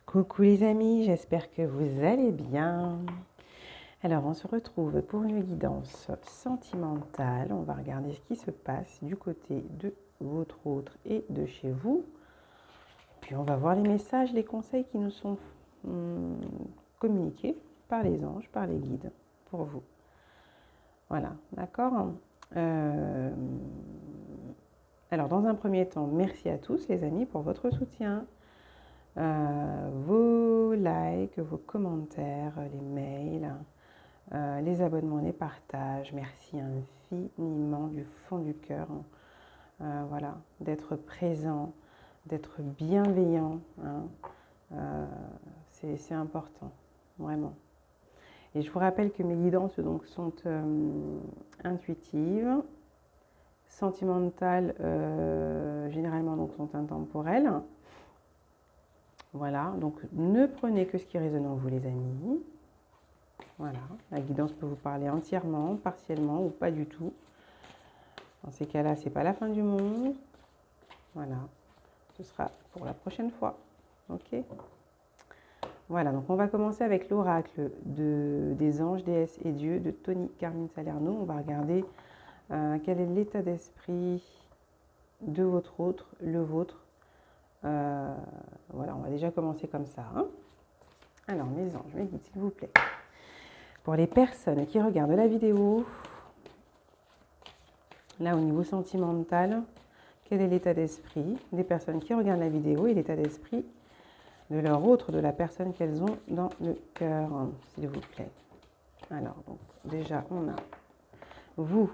Coucou les amis, j'espère que vous allez bien. Alors on se retrouve pour une guidance sentimentale. On va regarder ce qui se passe du côté de votre autre et de chez vous. Puis on va voir les messages, les conseils qui nous sont communiqués par les anges, par les guides pour vous. Voilà, d'accord. Alors dans un premier temps, merci à tous les amis pour votre soutien. Vos likes, vos commentaires, les mails, les abonnements, les partages. Merci infiniment du fond du cœur. Voilà, d'être présent, d'être bienveillant. C'est important, vraiment. Et je vous rappelle que mes guidances donc, sont intuitives, sentimentales, généralement donc, sont intemporelles. Voilà, donc ne prenez que ce qui résonne en vous les amis. Voilà, la guidance peut vous parler entièrement, partiellement ou pas du tout. Dans ces cas-là, c'est pas la fin du monde. Voilà, ce sera pour la prochaine fois. Ok. Voilà, donc on va commencer avec l'oracle des anges, déesses et dieux de Tony Carmine Salerno. On va regarder quel est l'état d'esprit de votre autre, le vôtre. Voilà, on va déjà commencer comme ça. Alors, mes anges, mes guides, s'il vous plaît. Pour les personnes qui regardent la vidéo, là, au niveau sentimental, quel est l'état d'esprit des personnes qui regardent la vidéo et l'état d'esprit de leur autre, de la personne qu'elles ont dans le cœur, s'il vous plaît. Alors, donc, déjà, on a vous,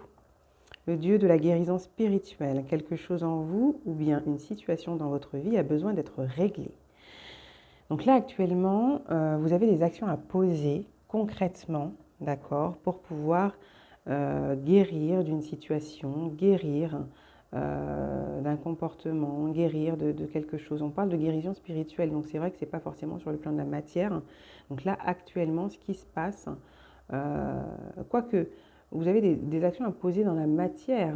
le dieu de la guérison spirituelle. Quelque chose en vous ou bien une situation dans votre vie a besoin d'être réglée. Donc là, actuellement, vous avez des actions à poser concrètement, d'accord, pour pouvoir guérir d'une situation, guérir d'un comportement, guérir de quelque chose. On parle de guérison spirituelle, donc c'est vrai que ce n'est pas forcément sur le plan de la matière. Donc là, actuellement, ce qui se passe, quoique vous avez des actions à poser dans la matière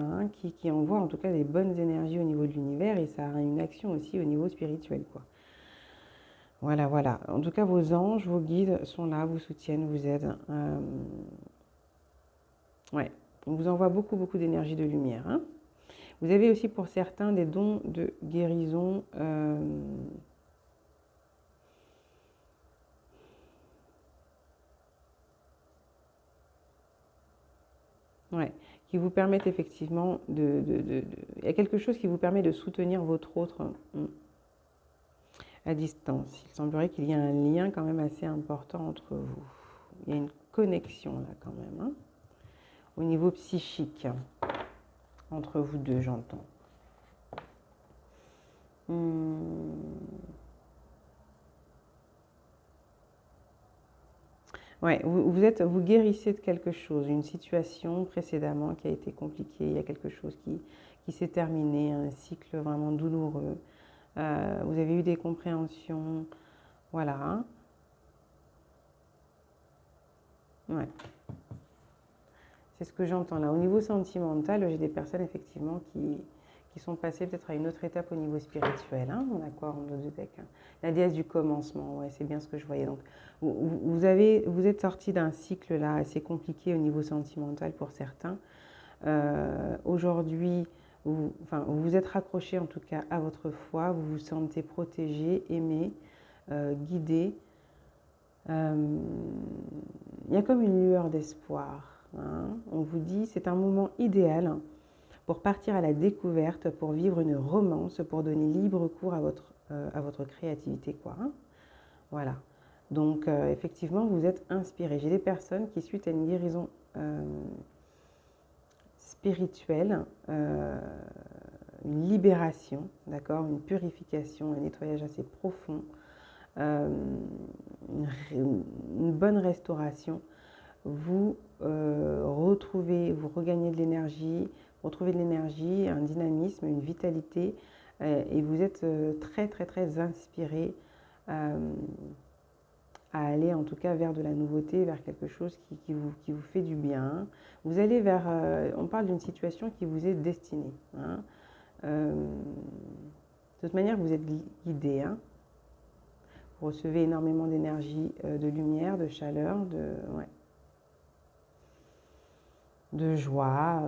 qui envoient en tout cas des bonnes énergies au niveau de l'univers et ça a une action aussi au niveau spirituel, quoi. Voilà, voilà. En tout cas, vos anges, vos guides sont là, vous soutiennent, vous aident. Ouais, on vous envoie beaucoup, beaucoup d'énergie, de lumière. Vous avez aussi pour certains des dons de guérison. Ouais, qui vous permettent effectivement Il y a quelque chose qui vous permet de soutenir votre autre à distance. Il semblerait qu'il y ait un lien quand même assez important entre vous. Il y a une connexion là quand même, au niveau psychique, entre vous deux, j'entends. Ouais, vous guérissez de quelque chose, une situation précédemment qui a été compliquée, il y a quelque chose qui s'est terminé, un cycle vraiment douloureux. Vous avez eu des compréhensions, voilà. Ouais. C'est ce que j'entends là. Au niveau sentimental, j'ai des personnes effectivement qui sont passées peut-être à une autre étape au niveau spirituel. On a quoi en dos de deck? La déesse du commencement, ouais, c'est bien ce que je voyais. Donc, vous êtes sorti d'un cycle là assez compliqué au niveau sentimental pour certains. Aujourd'hui, vous vous êtes raccroché en tout cas à votre foi, vous vous sentez protégé, aimé, guidé. Il y a comme une lueur d'espoir. On vous dit c'est un moment idéal pour partir à la découverte, pour vivre une romance, pour donner libre cours à votre créativité, quoi. Voilà. Donc effectivement, vous êtes inspiré. J'ai des personnes qui, suite à une guérison spirituelle, une libération, d'accord, une purification, un nettoyage assez profond, une bonne restauration, vous vous regagnez de l'énergie, retrouvez de l'énergie, un dynamisme, une vitalité, et vous êtes très très très inspiré à aller en tout cas vers de la nouveauté, vers quelque chose qui vous fait du bien. Vous allez vers, on parle d'une situation qui vous est destinée. De toute manière, vous êtes guidé. Vous recevez énormément d'énergie, de lumière, de chaleur, de joie.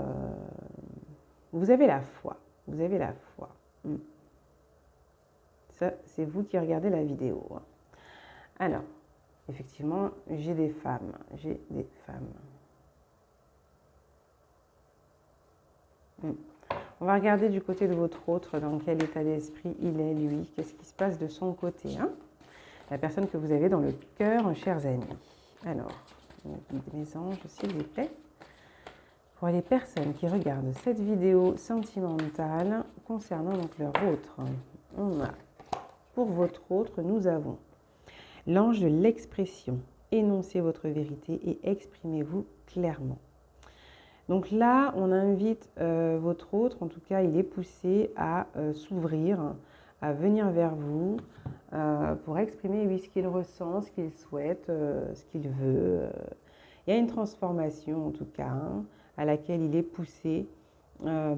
Vous avez la foi. Vous avez la foi. Ça, c'est vous qui regardez la vidéo. Alors, effectivement, j'ai des femmes. J'ai des femmes. On va regarder du côté de votre autre, dans quel état d'esprit il est, lui. Qu'est-ce qui se passe de son côté, hein? La personne que vous avez dans le cœur, chers amis. Alors, mes anges, s'il vous plaît. Pour les personnes qui regardent cette vidéo sentimentale concernant donc leur autre, on a, pour votre autre, nous avons l'ange de l'expression. Énoncez votre vérité et exprimez-vous clairement. Donc là, on invite votre autre, en tout cas, il est poussé à s'ouvrir, à venir vers vous pour exprimer, oui, ce qu'il ressent, ce qu'il souhaite, ce qu'il veut. Il y a une transformation, en tout cas, hein, à laquelle il est poussé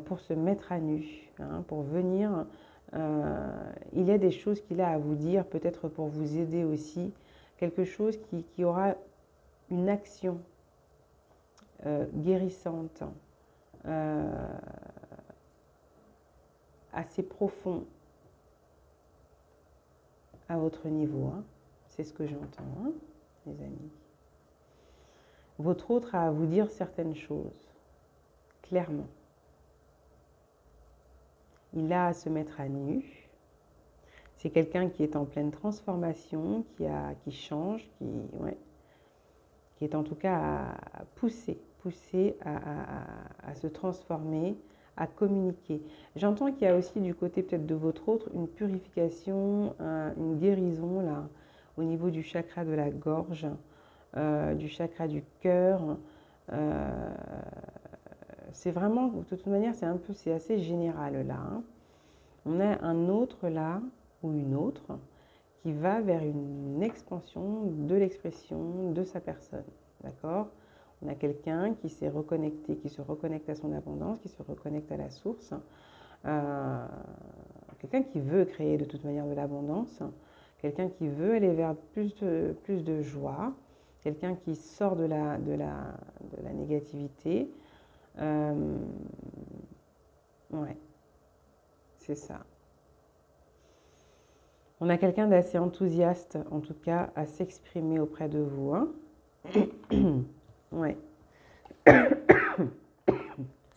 pour se mettre à nu, hein, pour venir. Il y a des choses qu'il a à vous dire, peut-être pour vous aider aussi, quelque chose qui aura une action guérissante, assez profond à votre niveau. Hein. C'est ce que j'entends, hein, les amis. Votre autre a à vous dire certaines choses, clairement. Il a à se mettre à nu. C'est quelqu'un qui est en pleine transformation, qui change, qui est en tout cas poussé à se transformer, à communiquer. J'entends qu'il y a aussi du côté peut-être de votre autre une purification, une guérison là, au niveau du chakra de la gorge, du chakra du cœur. C'est vraiment, de toute manière, c'est assez général là. Hein. On a un autre là, ou une autre, qui va vers une expansion de l'expression de sa personne. D'accord ? On a quelqu'un qui s'est reconnecté, qui se reconnecte à son abondance, qui se reconnecte à la source. Quelqu'un qui veut créer de toute manière de l'abondance. Quelqu'un qui veut aller vers plus de joie. Quelqu'un qui sort de la négativité. Ouais, c'est ça. On a quelqu'un d'assez enthousiaste, en tout cas, à s'exprimer auprès de vous. Hein. Ouais.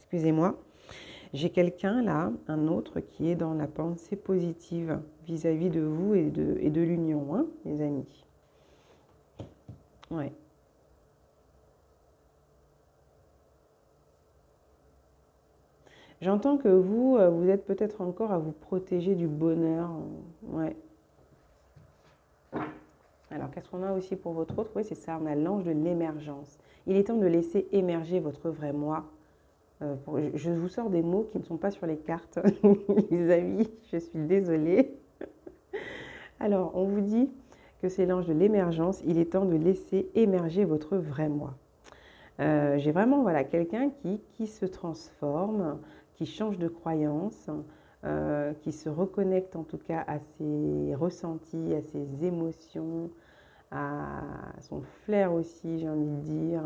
Excusez-moi. J'ai quelqu'un là, un autre, qui est dans la pensée positive vis-à-vis de vous et de l'union, hein, les amis. Ouais. J'entends que vous êtes peut-être encore à vous protéger du bonheur. Ouais. Alors, qu'est-ce qu'on a aussi pour votre autre? Oui, c'est ça, on a l'ange de l'émergence. Il est temps de laisser émerger votre vrai moi. Je vous sors des mots qui ne sont pas sur les cartes, les amis, je suis désolée. Alors, on vous dit que c'est l'ange de l'émergence, il est temps de laisser émerger votre vrai moi. J'ai vraiment quelqu'un qui se transforme, qui change de croyance, qui se reconnecte en tout cas à ses ressentis, à ses émotions, à son flair aussi, j'ai envie de dire.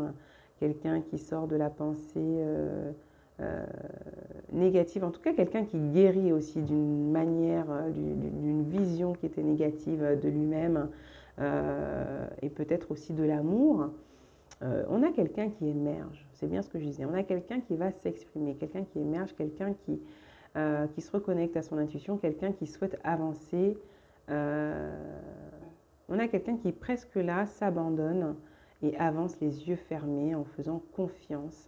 Quelqu'un qui sort de la pensée négative, en tout cas quelqu'un qui guérit aussi d'une manière, d'une vision qui était négative de lui-même et peut-être aussi de l'amour. On a quelqu'un qui émerge, c'est bien ce que je disais, on a quelqu'un qui va s'exprimer, quelqu'un qui émerge, quelqu'un qui se reconnecte à son intuition, quelqu'un qui souhaite avancer. On a quelqu'un qui presque là s'abandonne et avance les yeux fermés en faisant confiance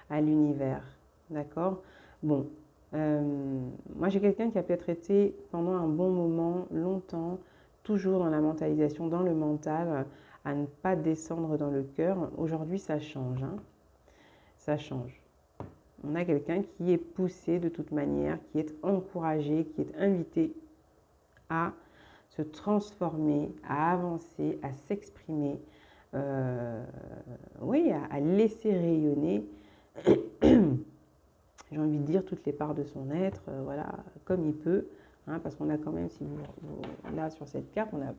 à l'univers. D'accord ? Bon, moi j'ai quelqu'un qui a peut-être été pendant un bon moment, longtemps, toujours dans la mentalisation, dans le mental, à ne pas descendre dans le cœur. Aujourd'hui, ça change. Hein. Ça change. On a quelqu'un qui est poussé de toute manière, qui est encouragé, qui est invité à se transformer, à avancer, à s'exprimer, oui, à laisser rayonner, j'ai envie de dire, toutes les parts de son être, voilà, comme il peut, hein, parce qu'on a quand même, si vous là sur cette carte, on a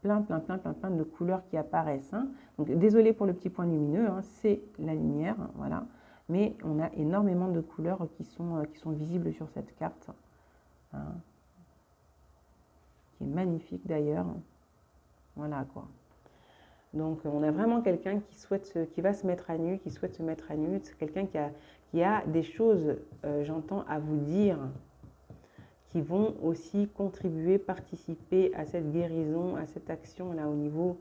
plein de couleurs qui apparaissent. Hein. Donc, désolé pour le petit point lumineux, hein, c'est la lumière, hein, voilà. Mais on a énormément de couleurs qui sont visibles sur cette carte, hein, qui est magnifique d'ailleurs. Voilà quoi. Donc, on a vraiment quelqu'un qui va se mettre à nu, qui souhaite se mettre à nu. C'est quelqu'un qui a des choses, j'entends, à vous dire, qui vont aussi contribuer, participer à cette guérison, à cette action-là au niveau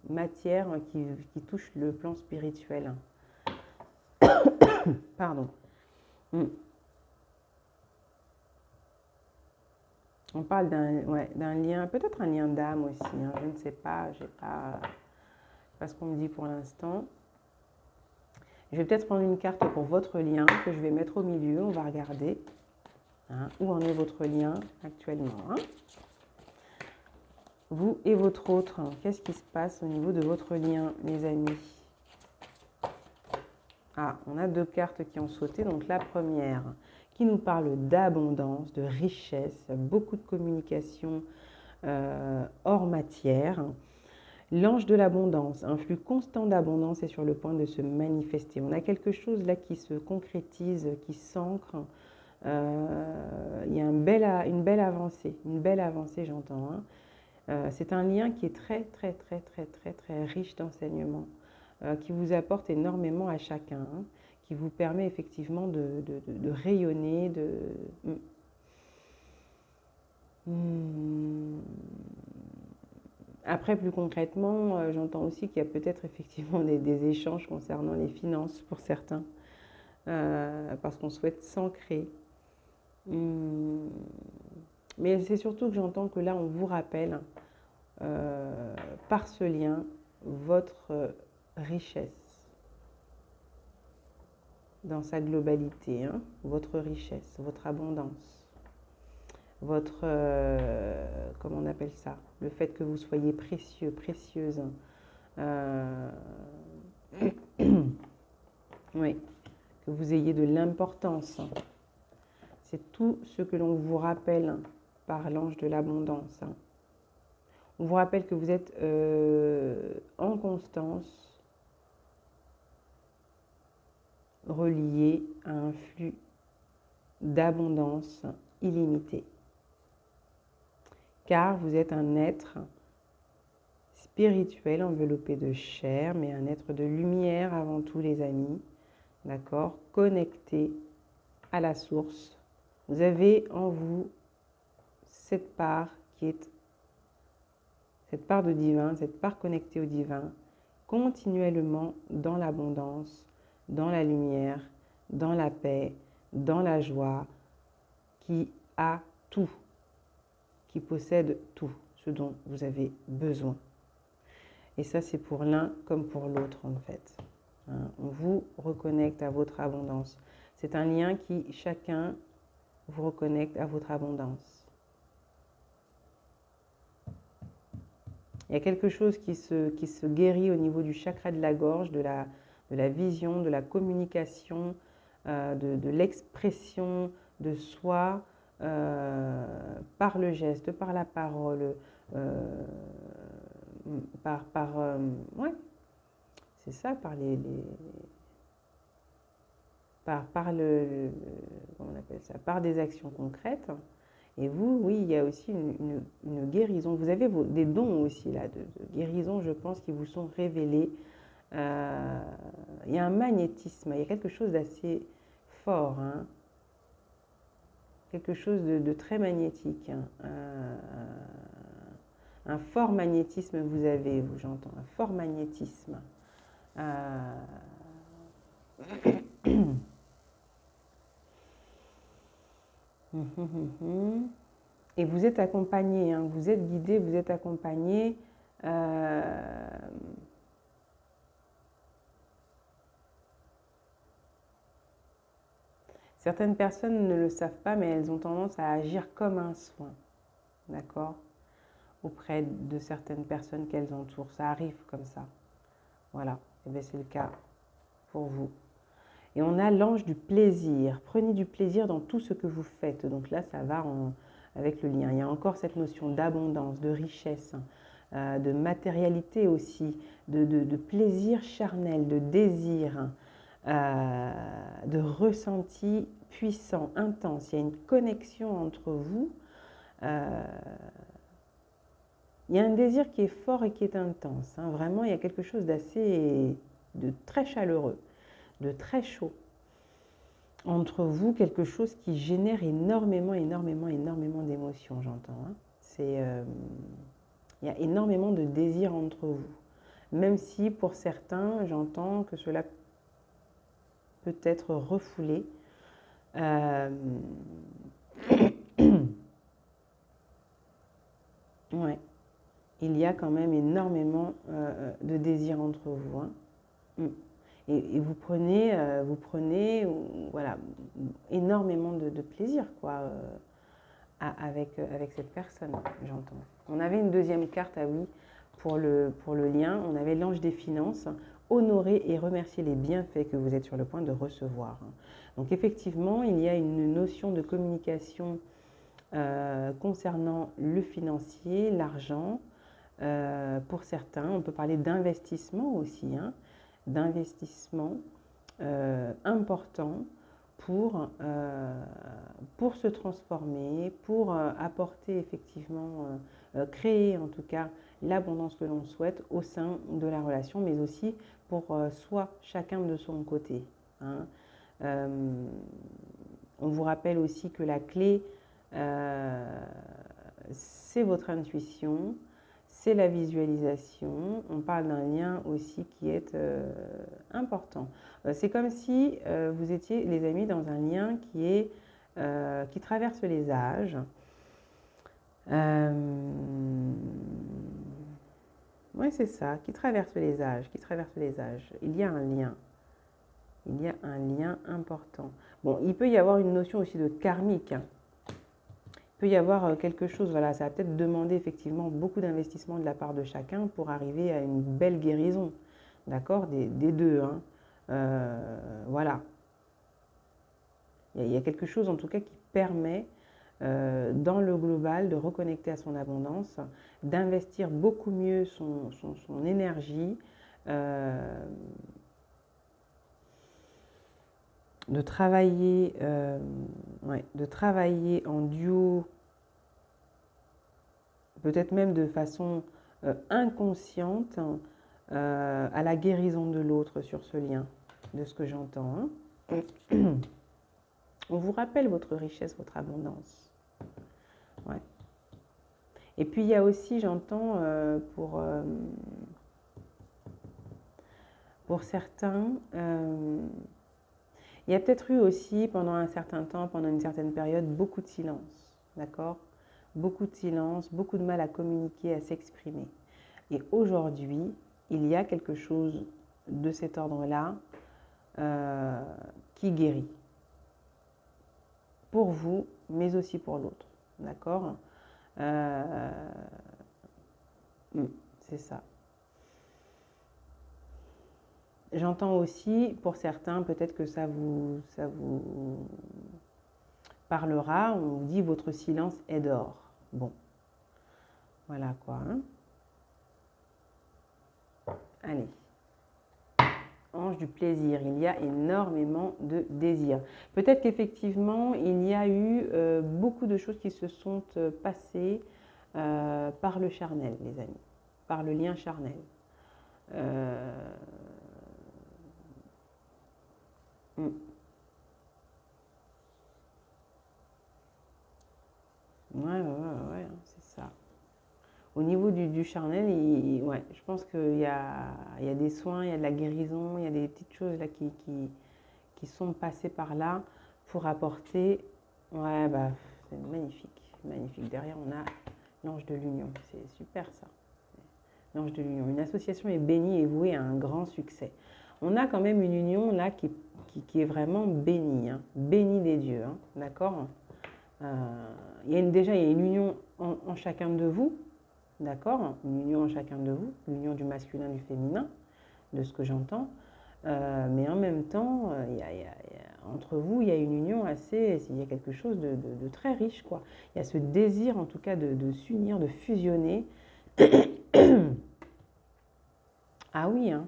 matière qui touche le plan spirituel. Pardon. On parle d'un lien, peut-être un lien d'âme aussi, hein, je ne sais pas, je n'ai pas ce qu'on me dit pour l'instant. Je vais peut-être prendre une carte pour votre lien que je vais mettre au milieu, on va regarder hein, où en est votre lien actuellement. Hein. Vous et votre autre, qu'est-ce qui se passe au niveau de votre lien, les amis? Ah, on a deux cartes qui ont sauté. Donc la première qui nous parle d'abondance, de richesse, beaucoup de communication hors matière. L'ange de l'abondance, un flux constant d'abondance est sur le point de se manifester. On a quelque chose là qui se concrétise, qui s'ancre. Il y a une belle avancée j'entends. Hein. C'est un lien qui est très riche d'enseignements, qui vous apporte énormément à chacun, hein, qui vous permet effectivement de rayonner, Après, plus concrètement, j'entends aussi qu'il y a peut-être effectivement des échanges concernant les finances pour certains, parce qu'on souhaite s'ancrer. Mais c'est surtout que j'entends que là, on vous rappelle, par ce lien, votre richesse dans sa globalité, hein, votre richesse, votre abondance, votre, comment on appelle ça, le fait que vous soyez précieux, précieuse, oui, que vous ayez de l'importance. C'est tout ce que l'on vous rappelle par l'ange de l'abondance. On vous rappelle que vous êtes en constance, relié à un flux d'abondance illimité. Car vous êtes un être spirituel enveloppé de chair, mais un être de lumière avant tout, les amis. D'accord? Connecté à la source. Vous avez en vous cette part qui est cette part de divin, cette part connectée au divin, continuellement dans l'abondance, dans la lumière, dans la paix, dans la joie, qui a tout, qui possède tout ce dont vous avez besoin. Et ça, c'est pour l'un comme pour l'autre, en fait. Hein, on vous reconnecte à votre abondance. C'est un lien qui, chacun, vous reconnecte à votre abondance. Il y a quelque chose qui se guérit au niveau du chakra de la gorge, de la vision, de la communication, de l'expression de soi par le geste, par la parole, ouais, c'est ça, par comment on appelle ça, par des actions concrètes. Et vous, oui, il y a aussi une guérison. Vous avez des dons aussi là, de guérison, je pense, qui vous sont révélés. Il y a un magnétisme, il y a quelque chose d'assez fort, hein. Quelque chose de très magnétique. Hein. Un fort magnétisme vous avez, vous, j'entends, un fort magnétisme. Et vous êtes accompagné, hein, vous êtes guidé, vous êtes accompagné. Certaines personnes ne le savent pas, mais elles ont tendance à agir comme un soin, d'accord, auprès de certaines personnes qu'elles entourent. Ça arrive comme ça. Voilà, et bien c'est le cas pour vous. Et on a l'ange du plaisir. Prenez du plaisir dans tout ce que vous faites. Donc là, ça va avec le lien. Il y a encore cette notion d'abondance, de richesse, de matérialité aussi, de plaisir charnel, de désir, de ressenti puissant, intense. Il y a une connexion entre vous. Il y a un désir qui est fort et qui est intense. Hein. Vraiment, il y a quelque chose de très chaleureux, de très chaud entre vous, quelque chose qui génère énormément d'émotions, j'entends. Hein. Il y a énormément de désir entre vous. Même si pour certains, j'entends que cela peut être refoulé. Ouais. Il y a quand même énormément de désir entre vous. Hein. Et vous prenez voilà, énormément de plaisir quoi, avec cette personne, j'entends. On avait une deuxième carte, ah oui, pour le lien. On avait l'ange des finances. Honorer et remercier les bienfaits que vous êtes sur le point de recevoir. Donc effectivement, il y a une notion de communication concernant le financier, l'argent. Pour certains, on peut parler d'investissement aussi, hein, d'investissement important pour se transformer, pour apporter effectivement, créer en tout cas l'abondance que l'on souhaite au sein de la relation, mais aussi pour soi, chacun de son côté. Hein. On vous rappelle aussi que la clé, c'est votre intuition, c'est la visualisation. On parle d'un lien aussi qui est important. C'est comme si vous étiez, les amis, dans un lien qui traverse les âges. Oui, c'est ça, qui traverse les âges, Il y a un lien. Il y a un lien important. Bon, il peut y avoir une notion aussi de karmique. Il peut y avoir quelque chose, voilà, ça va peut-être demander effectivement beaucoup d'investissement de la part de chacun pour arriver à une belle guérison, d'accord, des deux. Hein. Voilà. Il y a quelque chose en tout cas qui permet, dans le global, de reconnecter à son abondance, d'investir beaucoup mieux son énergie, de travailler en duo, peut-être même de façon inconsciente, à la guérison de l'autre sur ce lien, de ce que j'entends. Hein. On vous rappelle votre richesse, votre abondance. Ouais. Et puis il y a aussi, j'entends, pour certains, il y a peut-être eu aussi pendant un certain temps, pendant une certaine période, beaucoup de silence, d'accord? Beaucoup de silence, beaucoup de mal à communiquer, à s'exprimer. Et aujourd'hui, il y a quelque chose de cet ordre-là qui guérit. Pour vous, mais aussi pour l'autre, d'accord? C'est ça. J'entends aussi, pour certains, peut-être que ça vous parlera, on vous dit votre silence est d'or. Bon, voilà quoi. Hein. Allez. Ange du plaisir, il y a énormément de désir. Peut-être qu'effectivement, il y a eu beaucoup de choses qui se sont passées par le charnel, les amis, par le lien charnel. Ouais, c'est ça. Au niveau du charnel, ouais, je pense qu'il y a des soins, il y a de la guérison, il y a des petites choses là qui sont passées par là pour apporter. Ouais, bah, c'est magnifique, magnifique. Derrière, on a l'ange de l'union. C'est super ça. L'ange de l'union. Une association est bénie et vouée à un grand succès. On a quand même une union là qui est vraiment bénie, hein, bénie des dieux, hein, d'accord? Déjà, il y a une union en chacun de vous, d'accord? Une union en chacun de vous, l'union du masculin, du féminin, de ce que j'entends. Mais en même temps, entre vous, il y a une union assez, il y a quelque chose de très riche, quoi. Il y a ce désir, en tout cas, de s'unir, de fusionner. Ah oui, hein,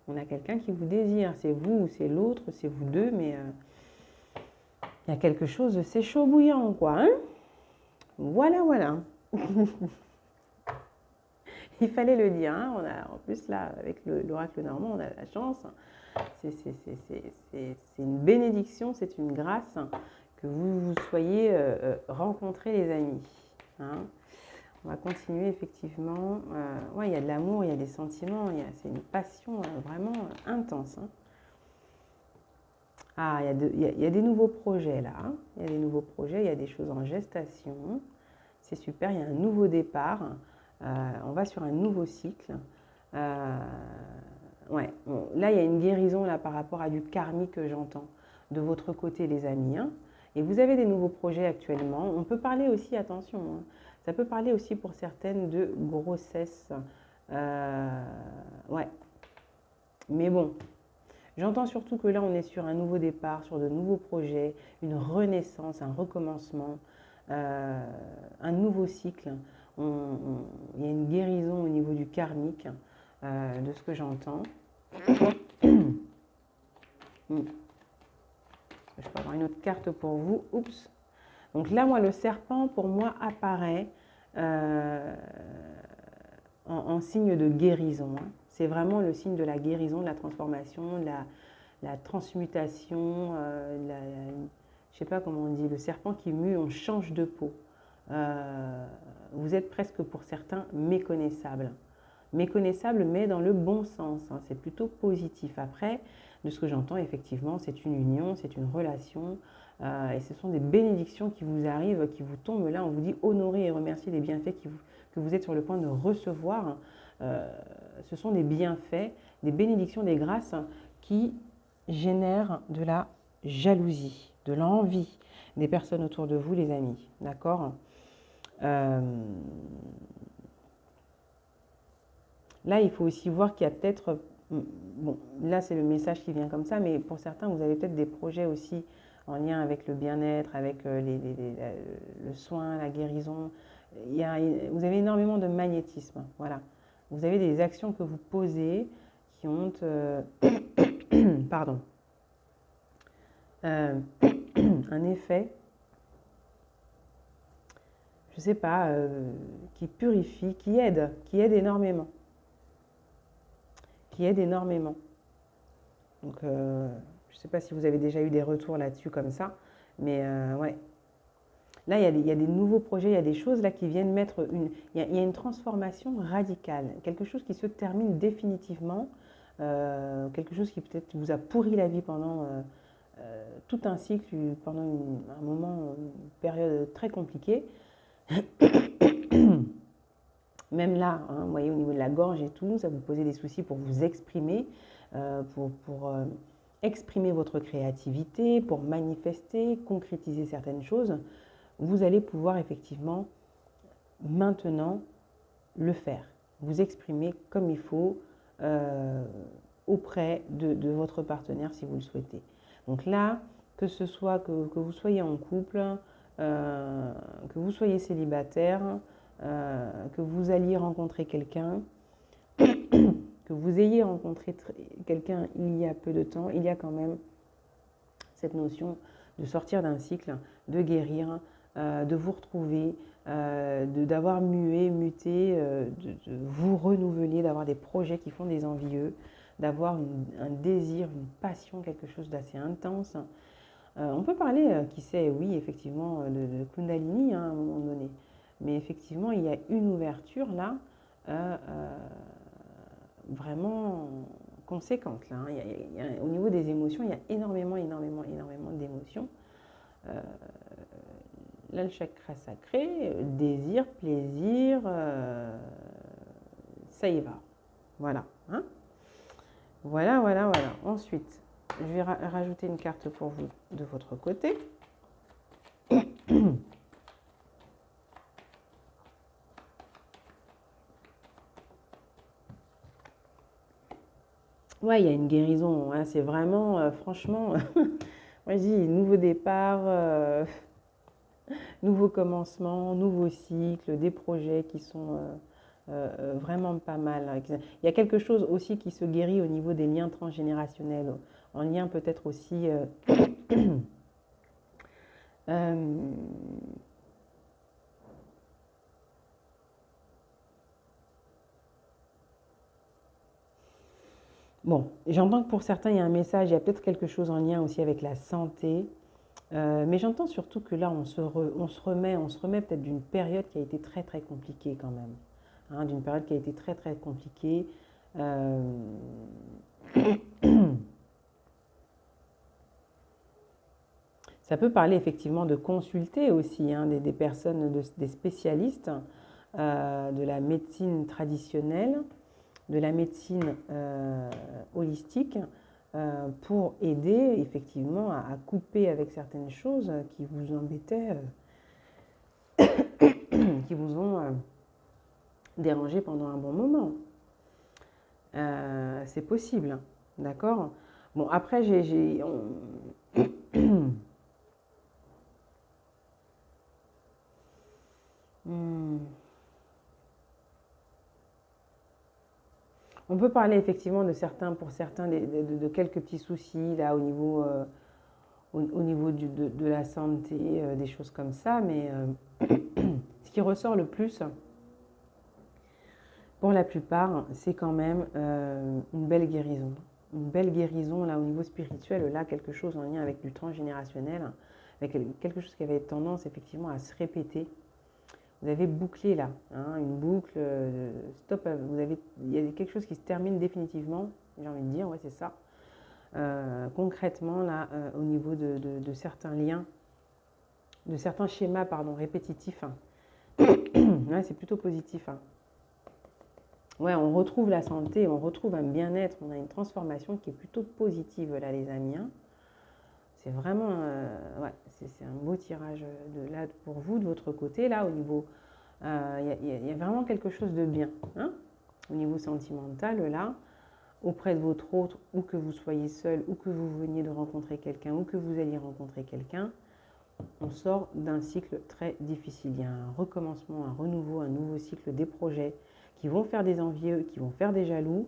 on a quelqu'un qui vous désire. C'est vous ou c'est l'autre, c'est vous deux, mais il y a quelque chose de c'est chaud bouillant, quoi. Hein, voilà, voilà. Il fallait le dire. Hein. En plus, là, avec l'oracle normand, on a la chance. C'est une bénédiction, c'est une grâce que vous soyez rencontrés, les amis. Hein. On va continuer, effectivement. Ouais, il y a de l'amour, il y a des sentiments, c'est une passion vraiment intense. Hein. Ah, il y a des nouveaux projets, là. Hein. Il y a des nouveaux projets, il y a des choses en gestation. C'est super, il y a un nouveau départ. On va sur un nouveau cycle. Ouais, bon, là, il y a une guérison là, par rapport à du karmique que j'entends de votre côté, les amis. Hein. Et vous avez des nouveaux projets actuellement. On peut parler aussi, attention, hein, ça peut parler aussi pour certaines de grossesse. Ouais. Mais bon, j'entends surtout que là, on est sur un nouveau départ, sur de nouveaux projets, une renaissance, un recommencement, un nouveau cycle. Il y a une guérison au niveau du karmique, de ce que j'entends. Je peux avoir une autre carte pour vous. Oups. Donc là, moi, le serpent, pour moi, apparaît en signe de guérison. Hein. C'est vraiment le signe de la guérison, de la transformation, de la transmutation, je ne sais pas comment on dit, le serpent qui mue, on change de peau. Vous êtes presque pour certains méconnaissables. Méconnaissable, mais dans le bon sens. Hein. C'est plutôt positif. Après, de ce que j'entends, effectivement, c'est une union, c'est une relation. Et ce sont des bénédictions qui vous arrivent, qui vous tombent là. On vous dit honorer et remercier les bienfaits que vous êtes sur le point de recevoir. Ce sont des bienfaits, des bénédictions, des grâces qui génèrent de la jalousie, de l'envie des personnes autour de vous, les amis. D'accord ? Là, il faut aussi voir qu'il y a peut-être, bon, là c'est le message qui vient comme ça, mais pour certains, vous avez peut-être des projets aussi en lien avec le bien-être, avec le soin, la guérison. Vous avez énormément de magnétisme, voilà. Vous avez des actions que vous posez qui ont, pardon, un effet, je ne sais pas, qui purifie, qui aide énormément. Qui aide énormément. Donc, je ne sais pas si vous avez déjà eu des retours là-dessus comme ça, mais ouais. Là, il y a des nouveaux projets, il y a des choses là qui viennent mettre il y a une transformation radicale, quelque chose qui se termine définitivement, quelque chose qui peut-être vous a pourri la vie pendant tout un cycle, pendant un moment, une période très compliquée. Même là, hein, vous voyez, au niveau de la gorge et tout, ça vous posait des soucis pour vous exprimer, pour exprimer votre créativité, pour manifester, concrétiser certaines choses. Vous allez pouvoir effectivement maintenant le faire, vous exprimer comme il faut auprès de votre partenaire si vous le souhaitez. Donc là, que ce soit que vous soyez en couple, que vous soyez célibataire, que vous alliez rencontrer quelqu'un, que vous ayez rencontré quelqu'un il y a peu de temps, il y a quand même cette notion de sortir d'un cycle, de guérir, de vous retrouver, d'avoir muté, de vous renouveler, d'avoir des projets qui font des envieux, d'avoir un désir, une passion, quelque chose d'assez intense. On peut parler, qui sait, oui, effectivement, de Kundalini hein, à un moment donné. Mais effectivement, il y a une ouverture là, vraiment conséquente. Là, hein. Au niveau des émotions, il y a énormément d'émotions. Là, le chakra sacré, désir, plaisir, ça y va. Voilà. Hein, voilà. Ensuite, je vais rajouter une carte pour vous de votre côté. Ouais, il y a une guérison. Hein, c'est vraiment, franchement, Moi, je dis nouveau départ, nouveau commencement, nouveau cycle, des projets qui sont vraiment pas mal. Il y a quelque chose aussi qui se guérit au niveau des liens transgénérationnels, en lien peut-être aussi euh, bon, j'entends que pour certains, il y a un message, il y a peut-être quelque chose en lien aussi avec la santé, mais j'entends surtout que là, on se remet peut-être d'une période qui a été très très compliquée quand même, hein, d'une période qui a été très très compliquée. Euh, Ça peut parler effectivement de consulter aussi, hein, des personnes, des spécialistes de la médecine traditionnelle, de la médecine holistique, pour aider effectivement à couper avec certaines choses qui vous embêtaient, qui vous ont dérangé pendant un bon moment. C'est possible, hein, d'accord? Bon, après, Hmm. On peut parler effectivement de certains, pour certains, de quelques petits soucis là au niveau de la santé, des choses comme ça, mais ce qui ressort le plus, pour la plupart, c'est quand même une belle guérison. Une belle guérison là au niveau spirituel, là quelque chose en lien avec du transgénérationnel, avec quelque chose qui avait tendance effectivement à se répéter. Vous avez bouclé là, hein, une boucle, stop, il y a quelque chose qui se termine définitivement, j'ai envie de dire, ouais c'est ça. Concrètement là, au niveau de certains liens, de certains schémas pardon, répétitifs, hein. Ouais, c'est plutôt positif, hein. Ouais, on retrouve la santé, on retrouve un bien-être, on a une transformation qui est plutôt positive là les amis, hein. C'est vraiment, ouais, c'est un beau tirage là pour vous de votre côté là au niveau, il y a vraiment quelque chose de bien, hein, au niveau sentimental là, auprès de votre autre, ou que vous soyez seul, ou que vous veniez de rencontrer quelqu'un, ou que vous alliez rencontrer quelqu'un. On sort d'un cycle très difficile. Il y a un recommencement, un renouveau, un nouveau cycle, des projets qui vont faire des envieux, qui vont faire des jaloux.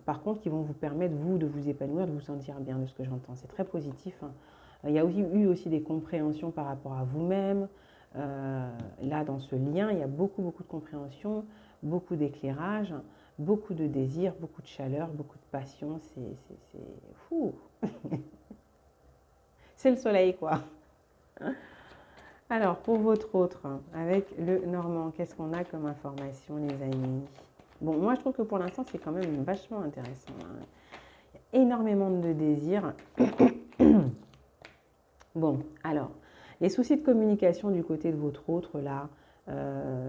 Par contre, qui vont vous permettre, vous, de vous épanouir, de vous sentir bien, de ce que j'entends. C'est très positif, hein. Il y a aussi eu aussi des compréhensions par rapport à vous-même. Là, dans ce lien, il y a beaucoup, beaucoup de compréhension, beaucoup d'éclairage, beaucoup de désir, beaucoup de chaleur, beaucoup de passion. C'est fou. C'est le soleil, quoi. Alors, pour votre autre, avec le normand, qu'est-ce qu'on a comme information, les amis? Bon, moi, je trouve que pour l'instant, c'est quand même vachement intéressant, hein. Il y a énormément de désirs. Bon, alors, les soucis de communication du côté de votre autre, là,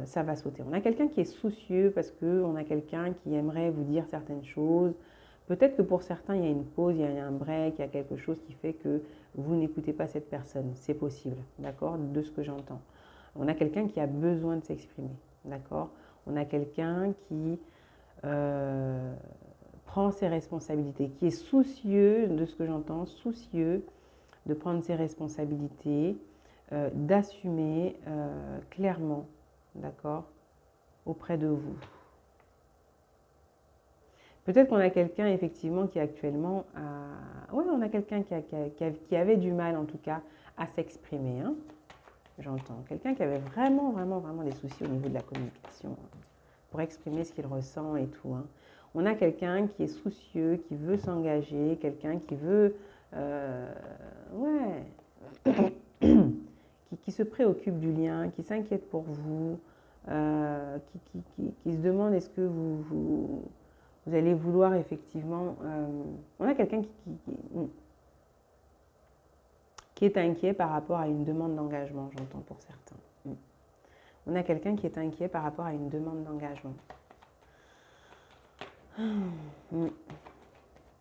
ça va sauter. On a quelqu'un qui est soucieux parce qu'on a quelqu'un qui aimerait vous dire certaines choses. Peut-être que pour certains, il y a une pause, il y a un break, il y a quelque chose qui fait que vous n'écoutez pas cette personne. C'est possible, d'accord, de ce que j'entends. On a quelqu'un qui a besoin de s'exprimer, d'accord. On a quelqu'un qui euh, prend ses responsabilités, qui est soucieux, de ce que j'entends, soucieux de prendre ses responsabilités, d'assumer clairement, d'accord, auprès de vous. Peut-être qu'on a quelqu'un effectivement qui actuellement oui, on a quelqu'un qui avait du mal en tout cas à s'exprimer, hein, j'entends. Quelqu'un qui avait vraiment, vraiment, vraiment des soucis au niveau de la communication, hein, pour exprimer ce qu'il ressent et tout, hein. On a quelqu'un qui est soucieux, qui veut s'engager, quelqu'un qui veut, ouais, qui se préoccupe du lien, qui s'inquiète pour vous, qui se demande est-ce que vous allez vouloir effectivement... on a quelqu'un qui est inquiet par rapport à une demande d'engagement, j'entends pour certains. On a quelqu'un qui est inquiet par rapport à une demande d'engagement.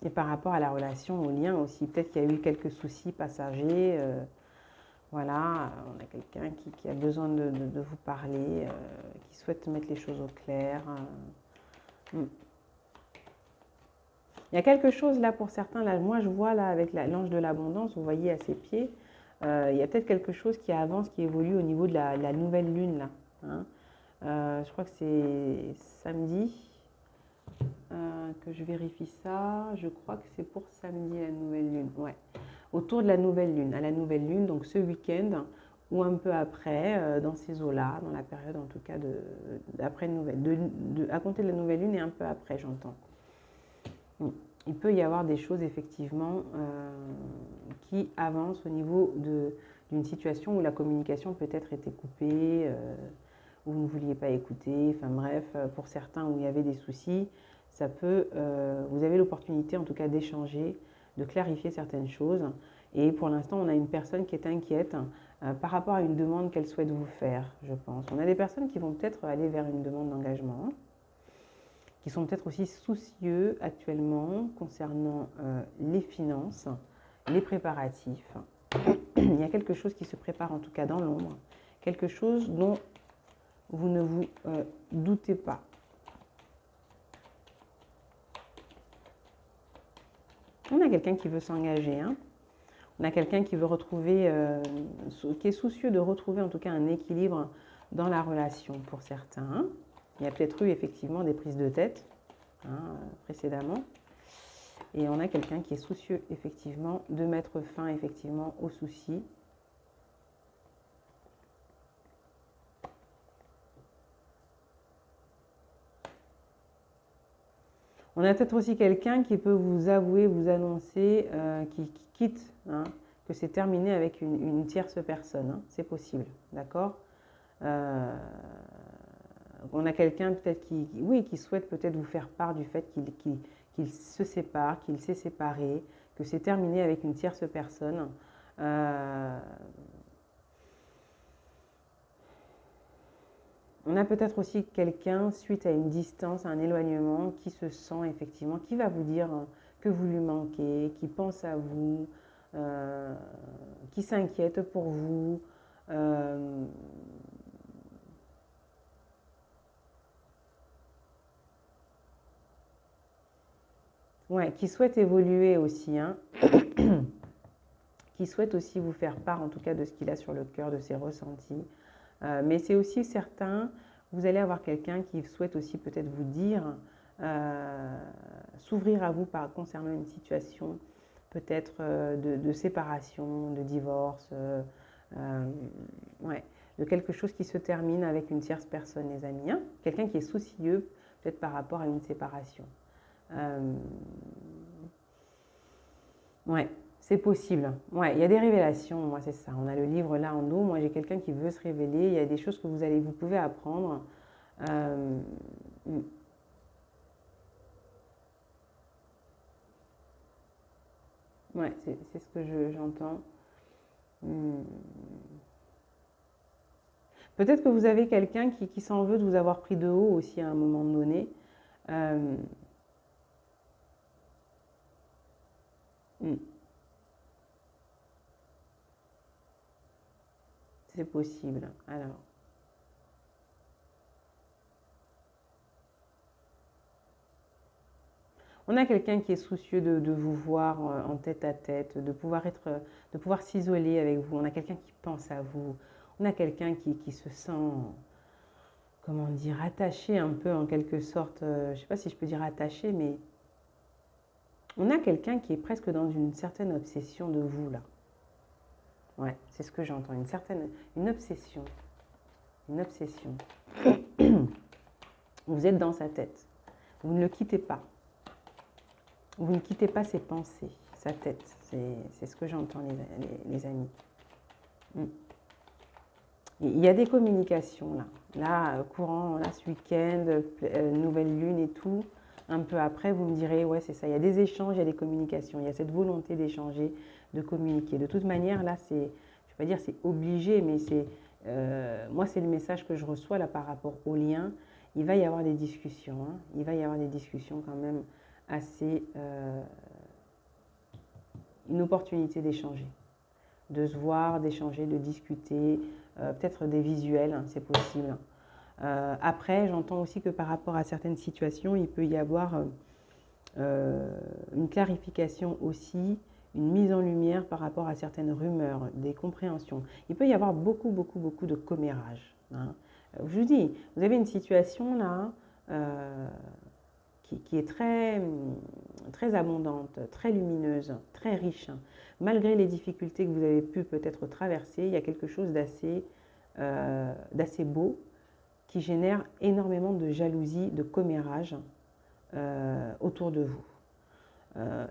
Et par rapport à la relation, au lien aussi. Peut-être qu'il y a eu quelques soucis passagers. Voilà, on a quelqu'un qui a besoin de vous parler, qui souhaite mettre les choses au clair. Il y a quelque chose là pour certains, là, moi je vois là avec l'ange de l'abondance, vous voyez à ses pieds, il y a peut-être quelque chose qui avance, qui évolue au niveau de la nouvelle lune là. Hein. Je crois que c'est samedi que je vérifie ça. Je crois que c'est pour samedi la nouvelle lune. Ouais. Autour de la nouvelle lune, à la nouvelle lune, donc ce week-end ou un peu après, dans ces eaux-là, dans la période en tout cas d'après nouvelle, à compter de la nouvelle lune et un peu après, j'entends. Il peut y avoir des choses effectivement qui avancent au niveau d'une situation où la communication peut-être était coupée, où vous ne vouliez pas écouter, enfin bref, pour certains où il y avait des soucis, ça peut, vous avez l'opportunité en tout cas d'échanger, de clarifier certaines choses. Et pour l'instant, on a une personne qui est inquiète par rapport à une demande qu'elle souhaite vous faire, je pense. On a des personnes qui vont peut-être aller vers une demande d'engagement, qui sont peut-être aussi soucieux actuellement concernant les finances, les préparatifs. Il y a quelque chose qui se prépare en tout cas dans l'ombre, quelque chose dont vous ne vous doutez pas. On a quelqu'un qui veut s'engager, hein. On a quelqu'un qui veut retrouver, qui est soucieux de retrouver en tout cas un équilibre dans la relation pour certains. Il y a peut-être eu effectivement des prises de tête précédemment. Et on a quelqu'un qui est soucieux effectivement de mettre fin effectivement aux soucis. On a peut-être aussi quelqu'un qui peut vous avouer, vous annoncer qui quitte, hein, que c'est terminé avec une tierce personne. Hein, c'est possible, d'accord. On a quelqu'un peut-être qui souhaite peut-être vous faire part du fait qu'il se sépare, qu'il s'est séparé, que c'est terminé avec une tierce personne. On a peut-être aussi quelqu'un, suite à une distance, à un éloignement, qui se sent effectivement, qui va vous dire que vous lui manquez, qui pense à vous, qui s'inquiète pour vous. Ouais, qui souhaite évoluer aussi, hein. Qui souhaite aussi vous faire part en tout cas de ce qu'il a sur le cœur, de ses ressentis. Mais c'est aussi certain, vous allez avoir quelqu'un qui souhaite aussi peut-être vous dire, s'ouvrir à vous concernant une situation peut-être de séparation, de divorce, ouais, de quelque chose qui se termine avec une tierce personne, les amis. Hein. Quelqu'un qui est soucieux peut-être par rapport à une séparation. Ouais, c'est possible. Ouais, il y a des révélations, moi c'est ça. On a le livre là en haut. Moi j'ai quelqu'un qui veut se révéler. Il y a des choses que vous pouvez apprendre. Ouais, c'est ce que j'entends. Peut-être que vous avez quelqu'un qui s'en veut de vous avoir pris de haut aussi à un moment donné. C'est possible. Alors. On a quelqu'un qui est soucieux de vous voir en tête à tête, de pouvoir s'isoler avec vous. On a quelqu'un qui pense à vous. On a quelqu'un qui se sent, comment dire, attaché un peu en quelque sorte. Je ne sais pas si je peux dire attaché, mais on a quelqu'un qui est presque dans une certaine obsession de vous là. Ouais, c'est ce que j'entends, une obsession. Une obsession. Vous êtes dans sa tête. Vous ne le quittez pas. Vous ne quittez pas ses pensées, sa tête. C'est ce que j'entends, les amis. Il y a des communications là. Là, courant, là, ce week-end, nouvelle lune et tout. Un peu après, vous me direz, ouais, c'est ça. Il y a des échanges, il y a des communications. Il y a cette volonté d'échanger, de communiquer. De toute manière, là, je ne vais pas dire c'est obligé, mais moi, c'est le message que je reçois là par rapport au lien. Il va y avoir des discussions. Hein. Il va y avoir des discussions quand même assez... une opportunité d'échanger, de se voir, d'échanger, de discuter, peut-être des visuels, hein, c'est possible. Après, j'entends aussi que par rapport à certaines situations, il peut y avoir une clarification aussi, une mise en lumière par rapport à certaines rumeurs, des compréhensions. Il peut y avoir beaucoup de commérages. Hein. Je vous dis, vous avez une situation là qui est très abondante, très lumineuse, très riche. Malgré les difficultés que vous avez pu peut-être traverser, il y a quelque chose d'assez beau qui génère énormément de jalousie, de commérage autour de vous.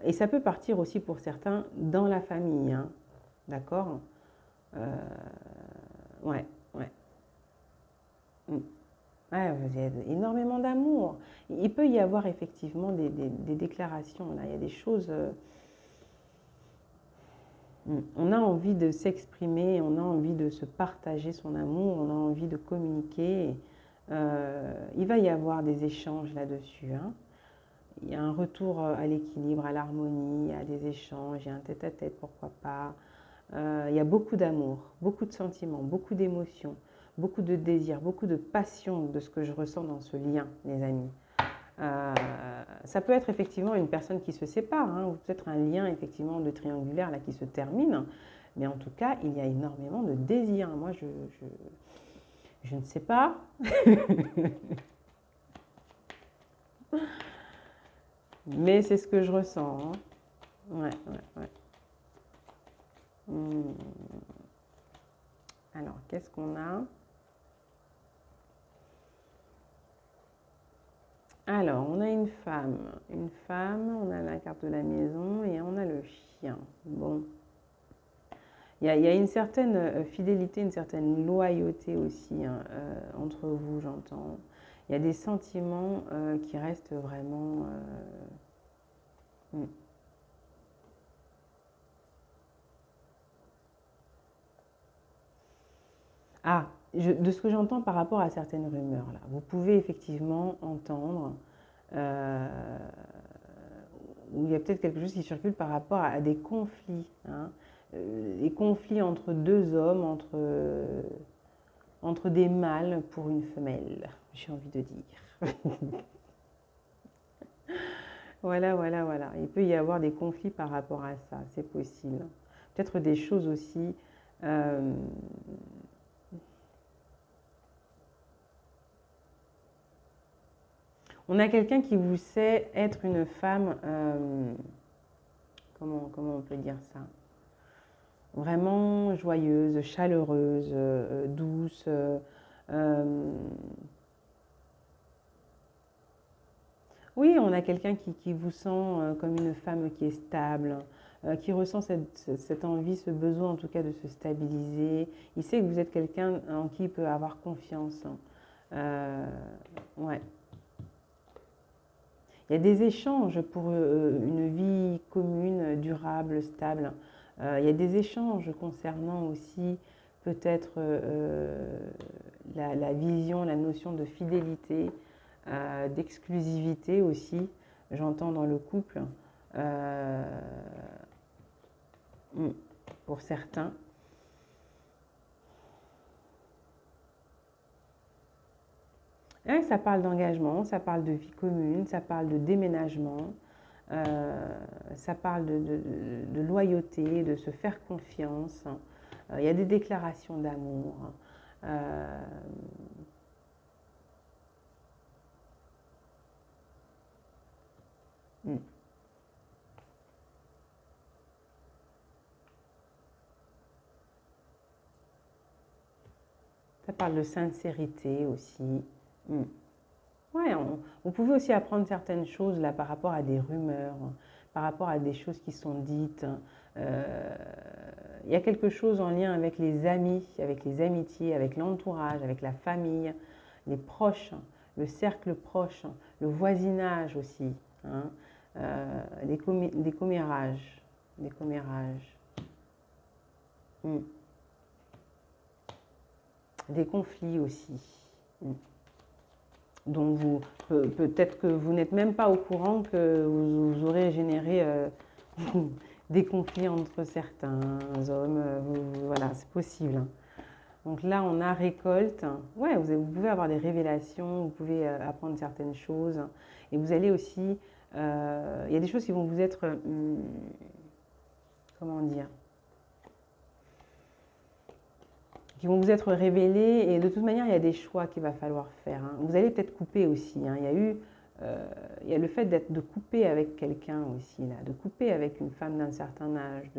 Et ça peut partir aussi pour certains dans la famille, hein. D'accord. Ouais, ouais. Ouais, il y a énormément d'amour. Il peut y avoir effectivement des déclarations, là. Il y a des choses. On a envie de s'exprimer, on a envie de se partager son amour, on a envie de communiquer. Il va y avoir des échanges là-dessus, hein. Il y a un retour à l'équilibre, à l'harmonie, à des échanges, il y a un tête-à-tête, pourquoi pas. Il y a beaucoup d'amour, beaucoup de sentiments, beaucoup d'émotions, beaucoup de désirs, beaucoup de passion de ce que je ressens dans ce lien, les amis. Ça peut être effectivement une personne qui se sépare, hein, ou peut-être un lien effectivement de triangulaire là qui se termine, mais en tout cas, il y a énormément de désirs. Moi, je ne sais pas. Mais c'est ce que je ressens. Hein. Ouais, ouais, ouais. Alors, qu'est-ce qu'on a? Alors, on a une femme, on a la carte de la maison et on a le chien. Bon, il y a une certaine fidélité, une certaine loyauté aussi, hein, entre vous, j'entends. Il y a des sentiments qui restent vraiment... Ah, de ce que j'entends par rapport à certaines rumeurs, là, vous pouvez effectivement entendre euh, où il y a peut-être quelque chose qui circule par rapport à des conflits, hein, des conflits entre deux hommes, entre des mâles pour une femelle, j'ai envie de dire. Voilà, voilà, voilà. Il peut y avoir des conflits par rapport à ça, c'est possible. Peut-être des choses aussi. euh, on a quelqu'un qui vous sait être une femme, comment on peut dire ça? Vraiment joyeuse, chaleureuse, douce. Oui, on a quelqu'un qui vous sent comme une femme qui est stable, qui ressent cette envie, ce besoin en tout cas de se stabiliser. Il sait que vous êtes quelqu'un en qui il peut avoir confiance. Ouais. Il y a des échanges pour une vie commune, durable, stable. Il y a des échanges concernant aussi peut-être la vision, la notion de fidélité, d'exclusivité aussi, j'entends dans le couple, euh, pour certains. Et ça parle d'engagement, ça parle de vie commune, ça parle de déménagement, ça parle de loyauté, de se faire confiance. Il y a des déclarations d'amour. Euh, Ça parle de sincérité aussi. Ouais, vous pouvez aussi apprendre certaines choses là par rapport à des rumeurs, par rapport à des choses qui sont dites. Euh, il y a quelque chose en lien avec les amis, avec les amitiés, avec l'entourage, avec la famille, les proches, le cercle proche, le voisinage aussi, hein, des commérages, des commérages. Des conflits aussi. Donc peut-être que vous n'êtes même pas au courant que vous aurez généré des conflits entre certains hommes. Voilà, c'est possible. Donc là, on a récolte. Ouais, vous pouvez avoir des révélations, vous pouvez apprendre certaines choses. Et vous allez aussi Il y a des choses qui vont vous être, comment dire, qui vont vous être révélées, et de toute manière, il y a des choix qu'il va falloir faire. Hein. Vous allez peut-être couper aussi. Hein. Il y a le fait de couper avec quelqu'un aussi, là, de couper avec une femme d'un certain âge.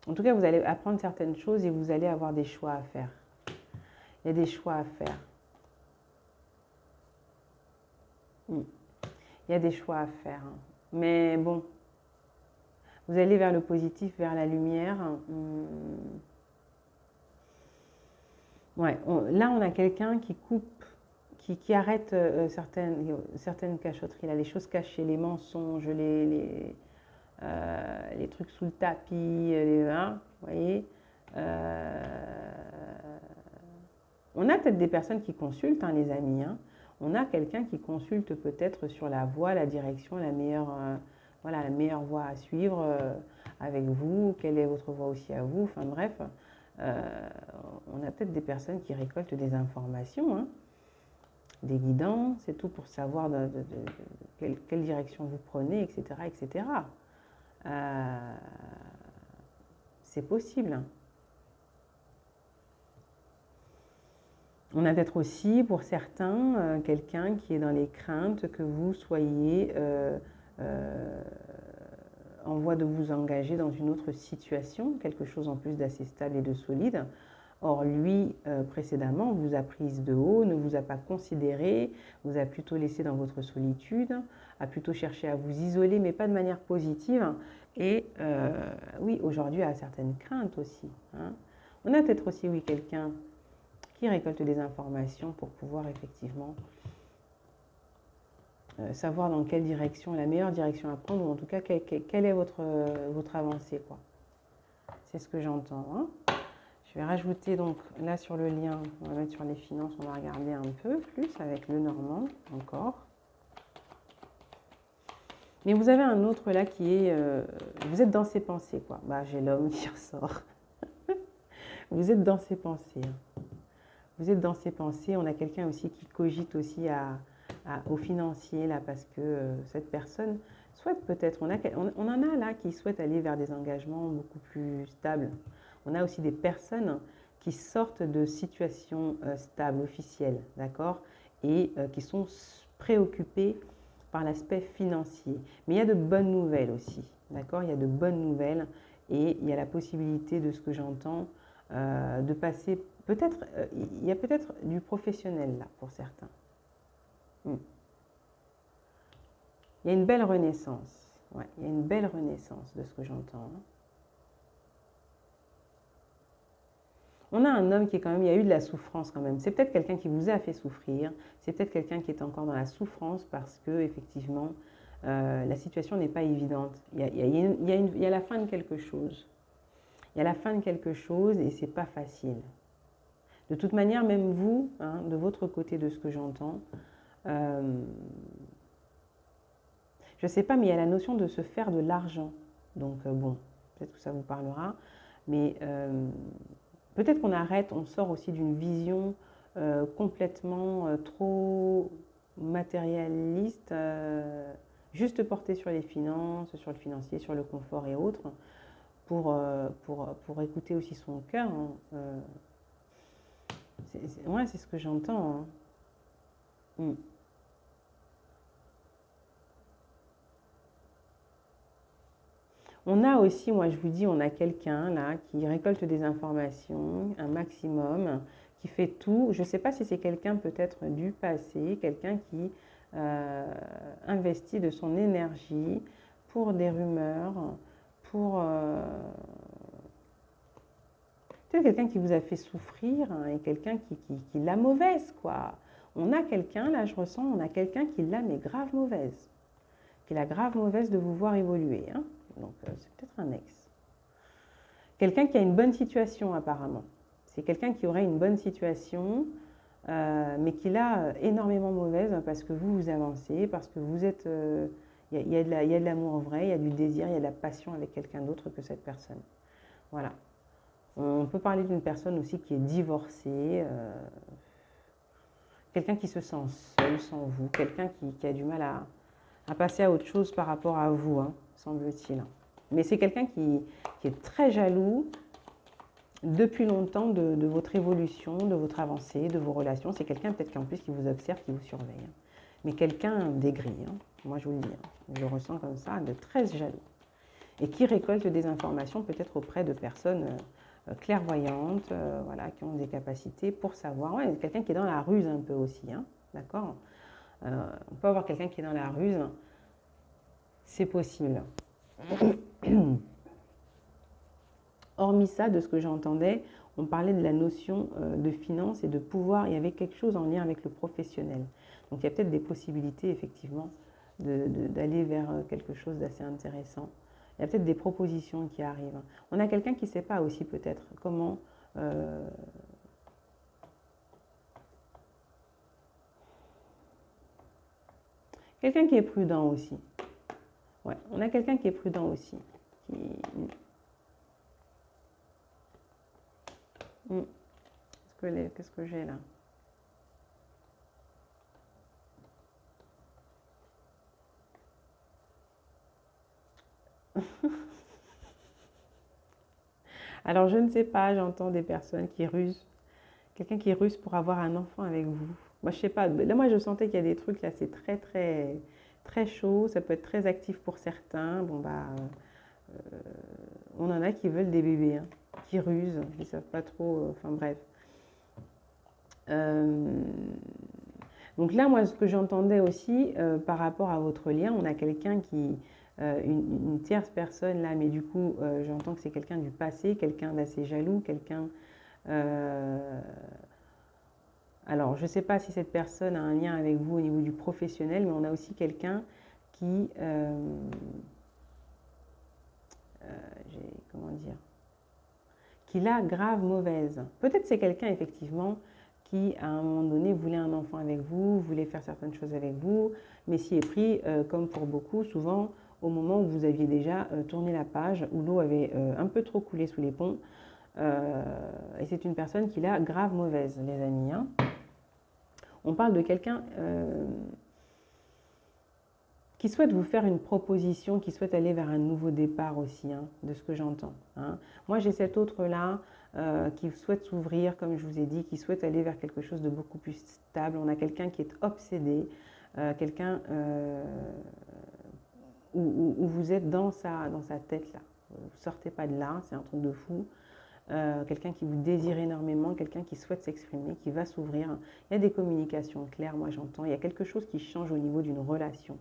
En tout cas, vous allez apprendre certaines choses et vous allez avoir des choix à faire. Il y a des choix à faire. Il y a des choix à faire. Hein. Mais bon, vous allez vers le positif, vers la lumière. Ouais, là, on a quelqu'un qui coupe, qui arrête certaines cachotteries, là, les choses cachées, les mensonges, les trucs sous le tapis, hein, vous voyez. On a peut-être des personnes qui consultent, hein, les amis. Hein. On a quelqu'un qui consulte peut-être sur la voie, la direction, voilà, la meilleure voie à suivre avec vous, quelle est votre voie aussi à vous, enfin bref. On a peut-être des personnes qui récoltent des informations, hein, des guidances, c'est tout pour savoir quelle direction vous prenez, etc. etc. C'est possible. Hein. On a peut-être aussi, pour certains, quelqu'un qui est dans les craintes que vous soyez en voie de vous engager dans une autre situation, quelque chose en plus d'assez stable et de solide. Or, lui, précédemment, vous a prise de haut, ne vous a pas considéré, vous a plutôt laissé dans votre solitude, a plutôt cherché à vous isoler, mais pas de manière positive. Et oui, aujourd'hui, a certaines craintes aussi. Hein. On a peut-être aussi, oui, quelqu'un qui récolte des informations pour pouvoir effectivement savoir dans quelle direction, la meilleure direction à prendre, ou en tout cas, quelle est votre avancée, quoi. C'est ce que j'entends. Hein. Je vais rajouter donc là sur le lien, on va mettre sur les finances, on va regarder un peu plus avec le Normand encore. Mais vous avez un autre là qui est, vous êtes dans ses pensées, quoi. Bah, j'ai l'homme qui ressort. Vous êtes dans ses pensées. Hein. Vous êtes dans ses pensées. On a quelqu'un aussi qui cogite aussi au financier là, parce que cette personne souhaite peut-être, on en a là qui souhaitent aller vers des engagements beaucoup plus stables. On a aussi des personnes qui sortent de situations stables, officielles, d'accord, et qui sont préoccupées par l'aspect financier. Mais il y a de bonnes nouvelles aussi, d'accord, il y a de bonnes nouvelles et il y a la possibilité, de ce que j'entends, de passer, peut-être, il y a peut-être du professionnel là pour certains. Il y a une belle renaissance, ouais, il y a une belle renaissance de ce que j'entends. Hein. On a un homme qui est quand même, il y a eu de la souffrance quand même. C'est peut-être quelqu'un qui vous a fait souffrir, c'est peut-être quelqu'un qui est encore dans la souffrance parce que effectivement la situation n'est pas évidente. Il y a la fin de quelque chose. Il y a la fin de quelque chose et c'est pas facile. De toute manière, même vous, hein, de votre côté de ce que j'entends, je ne sais pas, mais il y a la notion de se faire de l'argent. Donc bon, peut-être que ça vous parlera, mais peut-être qu'on arrête, on sort aussi d'une vision complètement trop matérialiste, juste portée sur les finances, sur le financier, sur le confort et autres, pour écouter aussi son cœur. Hein. Ouais, c'est ce que j'entends. Hein. On a aussi, moi je vous dis, on a quelqu'un là qui récolte des informations, un maximum, qui fait tout. Je ne sais pas si c'est quelqu'un peut-être du passé, quelqu'un qui investit de son énergie pour des rumeurs, pour peut-être quelqu'un qui vous a fait souffrir, hein, et quelqu'un qui l'a mauvaise, quoi. On a quelqu'un, là je ressens, on a quelqu'un qui l'a mais grave mauvaise, qui est la grave mauvaise de vous voir évoluer. Hein. Donc c'est peut-être un ex. Quelqu'un qui a une bonne situation apparemment. C'est quelqu'un qui aurait une bonne situation, mais qui l'a énormément mauvaise parce que vous avancez, parce que vous êtes... Il y a de l'amour vrai, il y a du désir, il y a de la passion avec quelqu'un d'autre que cette personne. Voilà. On peut parler d'une personne aussi qui est divorcée, quelqu'un qui se sent seul sans vous, quelqu'un qui a du mal à passer à autre chose par rapport à vous, hein, semble-t-il. Mais c'est quelqu'un qui est très jaloux depuis longtemps de votre évolution, de votre avancée, de vos relations. C'est quelqu'un peut-être qu'en plus qui vous observe, qui vous surveille. Hein. Mais quelqu'un d'aigri, hein. Moi je vous le dis, hein. Je le ressens comme ça, de très jaloux. Et qui récolte des informations peut-être auprès de personnes clairvoyantes, voilà, qui ont des capacités pour savoir. Ouais, quelqu'un qui est dans la ruse un peu aussi, hein, d'accord. On peut avoir quelqu'un qui est dans la ruse, c'est possible. Hormis ça, de ce que j'entendais, on parlait de la notion de finance et de pouvoir. Il y avait quelque chose en lien avec le professionnel. Donc il y a peut-être des possibilités, effectivement, d'aller vers quelque chose d'assez intéressant. Il y a peut-être des propositions qui arrivent. On a quelqu'un qui ne sait pas aussi peut-être comment... quelqu'un qui est prudent aussi. Ouais, on a quelqu'un qui est prudent aussi. Qu'est-ce que j'ai là? Alors, je ne sais pas, j'entends des personnes qui rusent. Quelqu'un qui ruse pour avoir un enfant avec vous. Moi, je sais pas. Là, moi, je sentais qu'il y a des trucs là, c'est très, très, très chaud. Ça peut être très actif pour certains. Bon, bah, on en a qui veulent des bébés, hein, qui rusent, qui ne savent pas trop. Enfin, bref. Donc là, moi, ce que j'entendais aussi par rapport à votre lien, on a quelqu'un qui, une tierce personne là, mais du coup, j'entends que c'est quelqu'un du passé, quelqu'un d'assez jaloux, quelqu'un... alors, je ne sais pas si cette personne a un lien avec vous au niveau du professionnel, mais on a aussi quelqu'un qui... comment dire, qui l'a grave mauvaise. Peut-être c'est quelqu'un, effectivement, qui, à un moment donné, voulait un enfant avec vous, voulait faire certaines choses avec vous, mais s'y est pris, comme pour beaucoup, souvent au moment où vous aviez déjà tourné la page, où l'eau avait un peu trop coulé sous les ponts. Et c'est une personne qui l'a grave mauvaise, les amis. Hein. On parle de quelqu'un qui souhaite vous faire une proposition, qui souhaite aller vers un nouveau départ aussi, hein, de ce que j'entends. Hein. Moi, j'ai cet autre-là qui souhaite s'ouvrir, comme je vous ai dit, qui souhaite aller vers quelque chose de beaucoup plus stable. On a quelqu'un qui est obsédé, quelqu'un où vous êtes dans sa tête, là. Vous ne sortez pas de là, c'est un truc de fou. Quelqu'un qui vous désire énormément, quelqu'un qui souhaite s'exprimer, qui va s'ouvrir. Il y a des communications claires, moi j'entends. Il y a quelque chose qui change au niveau d'une relation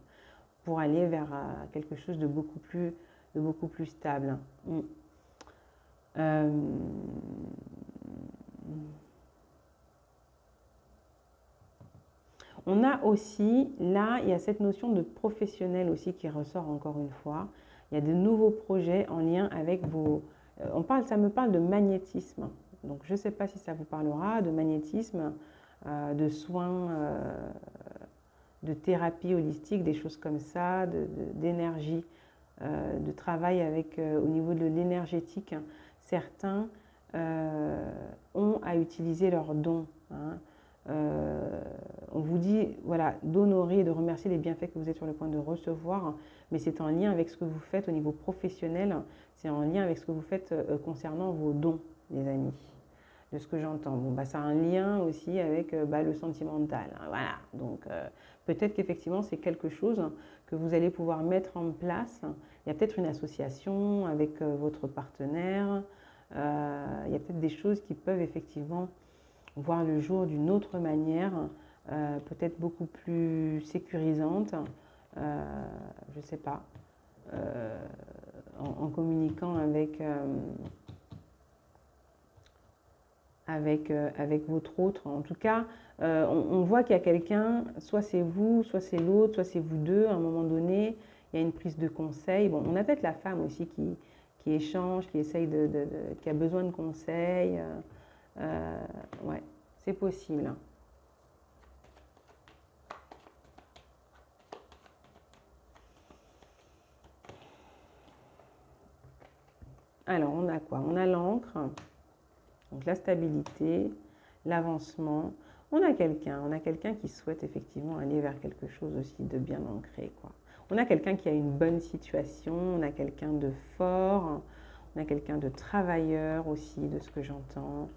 pour aller vers quelque chose de beaucoup plus stable. On a aussi, là, il y a cette notion de professionnel aussi qui ressort encore une fois. Il y a de nouveaux projets en lien avec vos... ça me parle de magnétisme. Donc, je ne sais pas si ça vous parlera de magnétisme, de soins, de thérapie holistique, des choses comme ça, d'énergie, de travail avec, au niveau de l'énergétique. Certains ont à utiliser leurs dons. Hein. On vous dit voilà, d'honorer et de remercier les bienfaits que vous êtes sur le point de recevoir, mais c'est en lien avec ce que vous faites au niveau professionnel, c'est en lien avec ce que vous faites concernant vos dons, les amis, de ce que j'entends. Bon, bah, ça a un lien aussi avec le sentimental. Hein, voilà, donc peut-être qu'effectivement c'est quelque chose que vous allez pouvoir mettre en place. Il y a peut-être une association avec votre partenaire, il y a peut-être des choses qui peuvent effectivement voir le jour d'une autre manière, peut-être beaucoup plus sécurisante, je ne sais pas, en communiquant avec votre autre. En tout cas, on voit qu'il y a quelqu'un, soit c'est vous, soit c'est l'autre, soit c'est vous deux, à un moment donné, il y a une prise de conseil. Bon, on a peut-être la femme aussi qui échange, qui essaye qui a besoin de conseils. Ouais, c'est possible. Alors, on a quoi? On a l'encre, donc la stabilité, l'avancement. On a quelqu'un qui souhaite effectivement aller vers quelque chose aussi de bien ancré, quoi. On a quelqu'un qui a une bonne situation, on a quelqu'un de fort, on a quelqu'un de travailleur aussi, de ce que j'entends.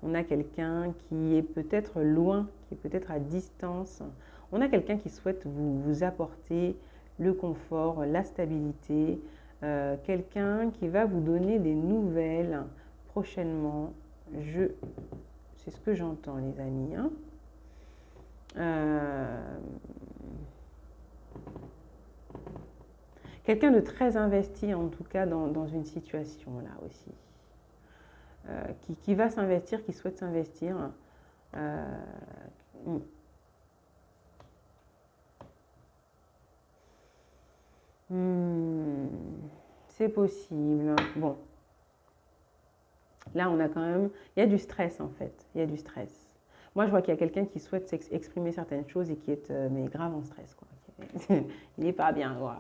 On a quelqu'un qui est peut-être loin, qui est peut-être à distance. On a quelqu'un qui souhaite vous apporter le confort, la stabilité. Quelqu'un qui va vous donner des nouvelles prochainement. C'est ce que j'entends, les amis. Hein. Quelqu'un de très investi, en tout cas, dans une situation, là aussi. Qui va s'investir, qui souhaite s'investir. C'est possible. Bon. Là, on a quand même... Il y a du stress, en fait. Il y a du stress. Moi, je vois qu'il y a quelqu'un qui souhaite exprimer certaines choses et qui est mais grave en stress, quoi. Il n'est pas bien, quoi.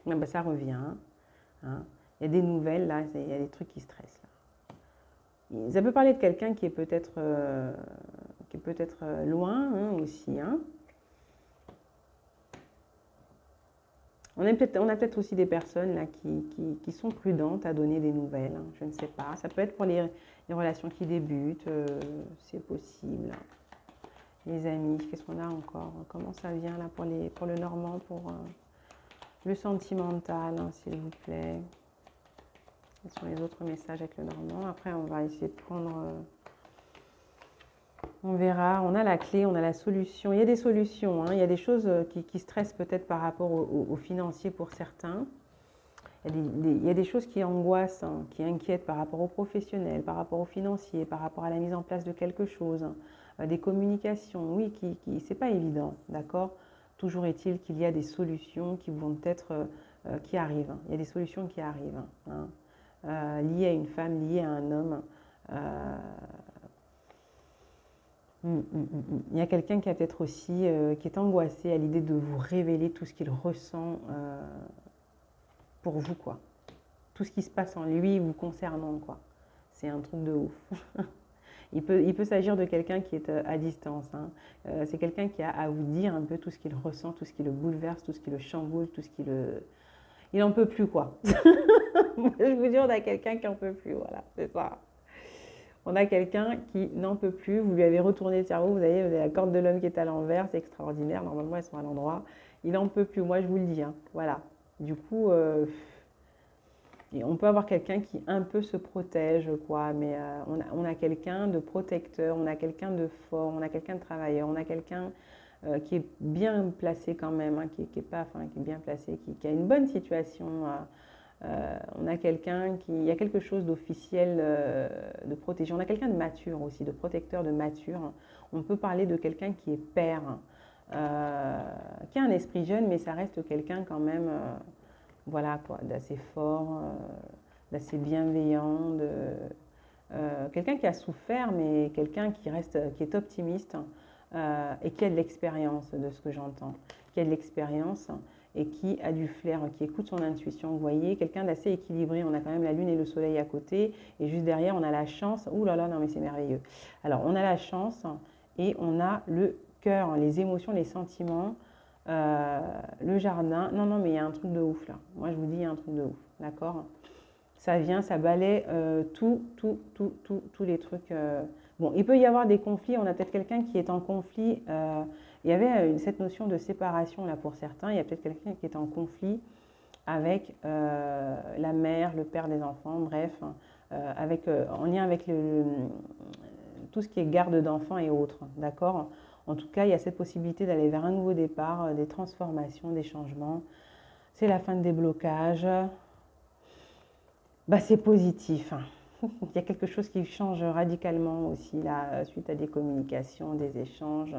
Ben, ça revient. Hein. Il y a des nouvelles, là. Il y a des trucs qui stressent, là. Ça peut parler de quelqu'un qui est peut-être loin, hein, aussi, hein. On a peut-être aussi des personnes là, qui sont prudentes à donner des nouvelles, hein, je ne sais pas. Ça peut être pour les relations qui débutent, c'est possible. Les amis, qu'est-ce qu'on a encore? Comment ça vient là pour le normand, pour le sentimental, hein, s'il vous plaît? Quels sont les autres messages avec le normand? Après, on va essayer de prendre... on verra, on a la clé, on a la solution. Il y a des solutions, hein. Il y a des choses qui stressent peut-être par rapport au financier pour certains. Il y a des choses qui angoissent, hein, qui inquiètent par rapport aux professionnels, par rapport aux financiers, par rapport à la mise en place de quelque chose. Hein. Des communications, oui, c'est pas évident, d'accord? Toujours est-il qu'il y a des solutions qui vont être, qui arrivent. Hein. Il y a des solutions qui arrivent, hein, liées à une femme, liées à un homme. Il y a quelqu'un qui a peut-être aussi, qui est angoissé à l'idée de vous révéler tout ce qu'il ressent pour vous, quoi. Tout ce qui se passe en lui vous concernant, quoi. C'est un truc de ouf. Il peut s'agir de quelqu'un qui est à distance. Hein. C'est quelqu'un qui a à vous dire un peu tout ce qu'il ressent, tout ce qui le bouleverse, tout ce qui le chamboule, tout ce qui le... Il n'en peut plus, quoi. Je vous dis, on a quelqu'un qui n'en peut plus, voilà, c'est ça. On a quelqu'un qui n'en peut plus, vous lui avez retourné le cerveau, vous avez la corde de l'homme qui est à l'envers, c'est extraordinaire, normalement elles sont à l'endroit. Il n'en peut plus, moi je vous le dis, hein. Voilà. Du coup, on peut avoir quelqu'un qui un peu se protège, quoi, mais on a quelqu'un de protecteur, on a quelqu'un de fort, on a quelqu'un de travailleur, on a quelqu'un qui est bien placé quand même, hein, qui est bien placé, qui a une bonne situation. On a quelqu'un il y a quelque chose d'officiel, de protégé. On a quelqu'un de mature aussi, de protecteur, de mature. On peut parler de quelqu'un qui est père, qui a un esprit jeune, mais ça reste quelqu'un quand même, voilà quoi, d'assez fort, d'assez bienveillant, quelqu'un qui a souffert, mais quelqu'un qui est optimiste et qui a de l'expérience, de ce que j'entends, qui a de l'expérience. Et qui a du flair, qui écoute son intuition. Vous voyez, quelqu'un d'assez équilibré. On a quand même la lune et le soleil à côté. Et juste derrière, on a la chance. Ouh là là, non mais c'est merveilleux. Alors, on a la chance et on a le cœur, les émotions, les sentiments, le jardin. Non, non, mais il y a un truc de ouf là. Moi, je vous dis, il y a un truc de ouf. D'accord? Ça vient, ça balaie tous les trucs. Bon, il peut y avoir des conflits. On a peut-être quelqu'un qui est en conflit. Il y avait cette notion de séparation là pour certains. Il y a peut-être quelqu'un qui est en conflit avec la mère, le père des enfants, bref, en lien avec tout ce qui est garde d'enfants et autres, d'accord? En tout cas, il y a cette possibilité d'aller vers un nouveau départ, des transformations, des changements. C'est la fin de déblocage. Bah, c'est positif. Hein. Il y a quelque chose qui change radicalement aussi là, suite à des communications, des échanges.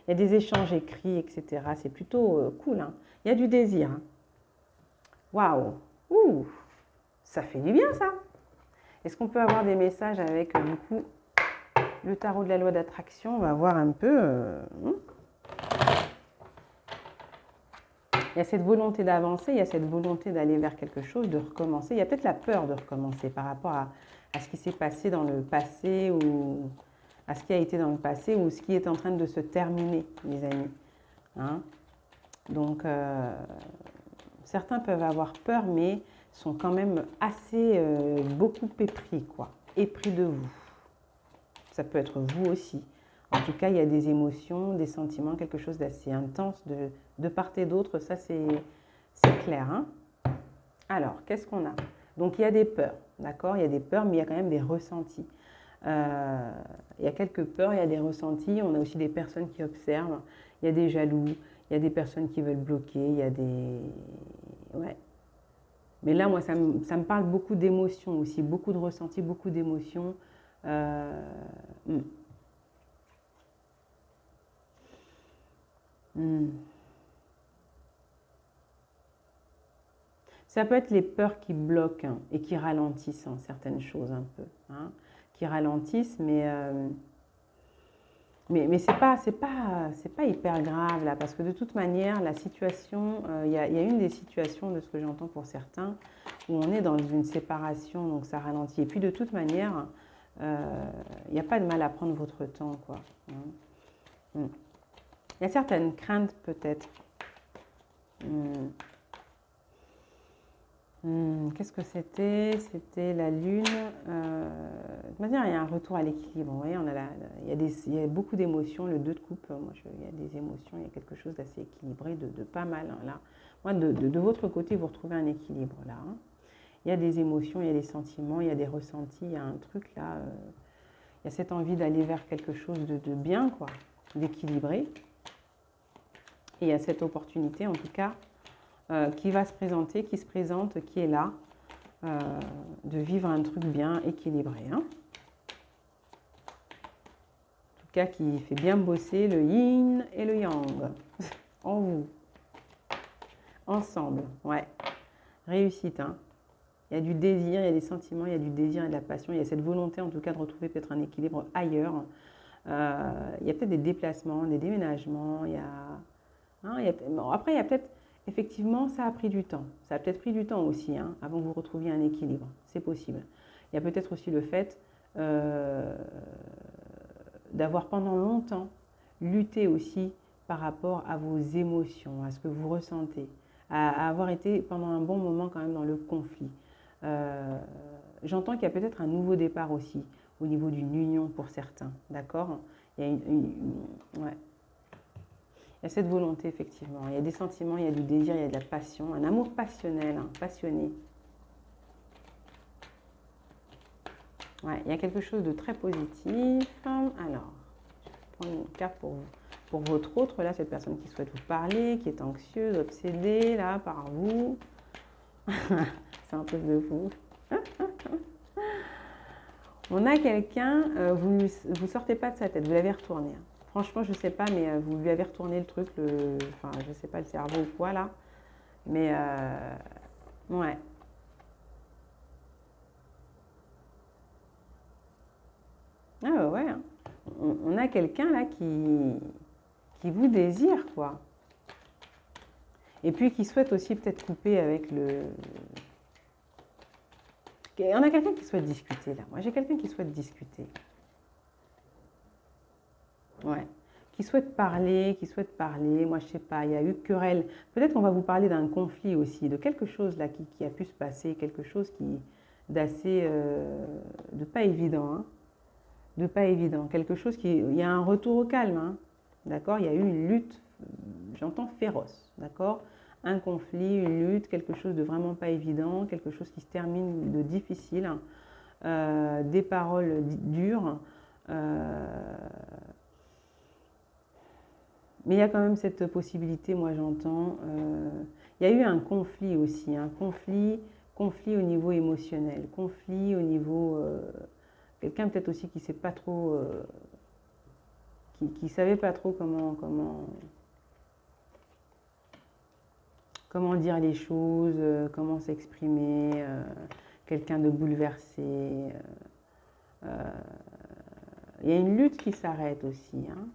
Il y a des échanges écrits, etc. C'est plutôt cool. Hein. Il y a du désir. Hein. Waouh! Ouh! Ça fait du bien, ça! Est-ce qu'on peut avoir des messages avec, du coup, le tarot de la loi d'attraction? On va voir un peu. Il y a cette volonté d'avancer, il y a cette volonté d'aller vers quelque chose, de recommencer. Il y a peut-être la peur de recommencer par rapport à ce qui s'est passé dans le passé ou à ce qui a été dans le passé ou ce qui est en train de se terminer, les amis. Hein? Donc, certains peuvent avoir peur, mais sont quand même assez beaucoup épris, quoi. Épris de vous. Ça peut être vous aussi. En tout cas, il y a des émotions, des sentiments, quelque chose d'assez intense de part et d'autre. Ça, c'est clair. Hein? Alors, qu'est-ce qu'on a? Donc, il y a des peurs, d'accord? Il y a des peurs, mais il y a quand même des ressentis. Il y a quelques peurs, il y a des ressentis. On a aussi des personnes qui observent. Il y a des jaloux. Il y a des personnes qui veulent bloquer. Il y a des... Ouais. Mais là, moi, ça me parle beaucoup d'émotions aussi. Beaucoup de ressentis, beaucoup d'émotions. Hmm. Ça peut être les peurs qui bloquent hein, et qui ralentissent hein, certaines choses un peu. Hein, qui ralentissent, mais c'est pas hyper grave là, parce que de toute manière, la situation, il y a une des situations de ce que j'entends pour certains, où on est dans une séparation, donc ça ralentit. Et puis de toute manière, il n'y a pas de mal à prendre votre temps, quoi. Hein. Il y a certaines craintes peut-être. Qu'est-ce que c'était? C'était la lune. De toute manière, il y a un retour à l'équilibre. Vous voyez, il y a beaucoup d'émotions. Le 2 de coupe, il y a des émotions, il y a quelque chose d'assez équilibré, de pas mal. Hein, là. Moi, de votre côté, vous retrouvez un équilibre là. Hein. Il y a des émotions, il y a des sentiments, il y a des ressentis, il y a un truc là. Il y a cette envie d'aller vers quelque chose de bien, quoi, d'équilibré. Et il y a cette opportunité, en tout cas, qui va se présenter, qui se présente, qui est là, de vivre un truc bien équilibré. Hein. En tout cas, qui fait bien bosser le yin et le yang en vous, ensemble. Ouais, réussite. Hein. Il y a du désir, il y a des sentiments, il y a du désir et de la passion. Il y a cette volonté, en tout cas, de retrouver peut-être un équilibre ailleurs. Il y a peut-être des déplacements, des déménagements. Bon, après, il y a peut-être... Effectivement, ça a pris du temps. Ça a peut-être pris du temps aussi, hein, avant que vous retrouviez un équilibre. C'est possible. Il y a peut-être aussi le fait d'avoir pendant longtemps lutté aussi par rapport à vos émotions, à ce que vous ressentez, à avoir été pendant un bon moment quand même dans le conflit. J'entends qu'il y a peut-être un nouveau départ aussi au niveau d'une union pour certains, d'accord? Il y a ouais. Il y a cette volonté, effectivement. Il y a des sentiments, il y a du désir, il y a de la passion, un amour passionnel, hein, passionné. Ouais, il y a quelque chose de très positif. Alors, je vais prendre une carte pour votre autre, là, cette personne qui souhaite vous parler, qui est anxieuse, obsédée, là, par vous. C'est un truc de fou. On a quelqu'un, vous ne sortez pas de sa tête, vous l'avez retourné. Hein. Franchement, je ne sais pas, mais vous lui avez retourné le truc, enfin, je ne sais pas, le cerveau ou quoi, là. Mais, ouais. Ah ouais, hein. On a quelqu'un, là, qui vous désire, quoi. Et puis, qui souhaite aussi peut-être couper avec le... On a quelqu'un qui souhaite discuter, là. Moi, j'ai quelqu'un qui souhaite discuter. Ouais. Qui souhaite parler, moi je sais pas, il y a eu querelle. Peut-être qu'on va vous parler d'un conflit aussi, de quelque chose là qui a pu se passer, quelque chose d'assez, de pas évident, hein, de pas évident, quelque chose il y a un retour au calme, hein, d'accord, il y a eu une lutte, j'entends féroce, d'accord, un conflit, une lutte, quelque chose de vraiment pas évident, quelque chose qui se termine de difficile, des paroles dures. Mais il y a quand même cette possibilité, moi j'entends. Il y a eu un conflit aussi, un conflit au niveau émotionnel, conflit au niveau... quelqu'un peut-être aussi qui sait pas trop... qui savait pas trop comment dire les choses, comment s'exprimer, quelqu'un de bouleversé. Il y a une lutte qui s'arrête aussi, hein.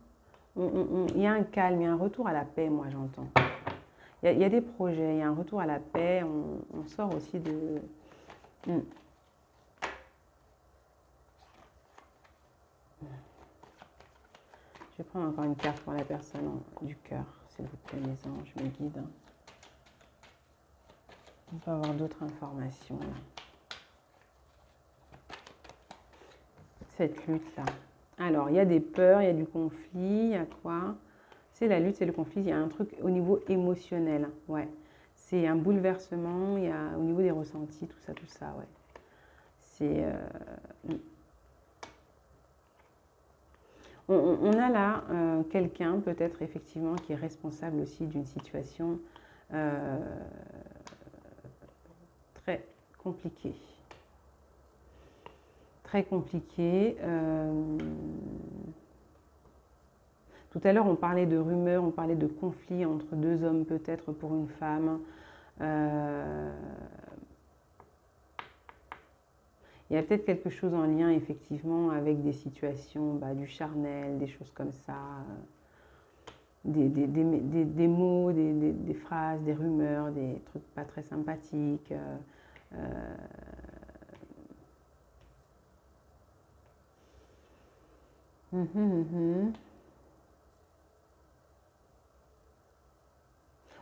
Il y a un calme, il y a un retour à la paix, moi j'entends. Il y a des projets, il y a un retour à la paix, on sort aussi de... Je vais prendre encore une carte pour la personne du cœur, s'il vous plaît, mes anges, mes guides. On peut avoir d'autres informations. Là. Cette lutte-là. Alors, il y a des peurs, il y a du conflit, il y a quoi? C'est la lutte, c'est le conflit, il y a un truc au niveau émotionnel. Ouais. C'est un bouleversement, il y a au niveau des ressentis, tout ça, ouais. C'est... On a là quelqu'un, peut-être effectivement, qui est responsable aussi d'une situation très compliquée. Très compliquée. Tout à l'heure, on parlait de rumeurs, on parlait de conflits entre deux hommes, peut-être pour une femme. Il y a peut-être quelque chose en lien, effectivement, avec des situations, du charnel, des choses comme ça, des mots, des phrases, des rumeurs, des trucs pas très sympathiques.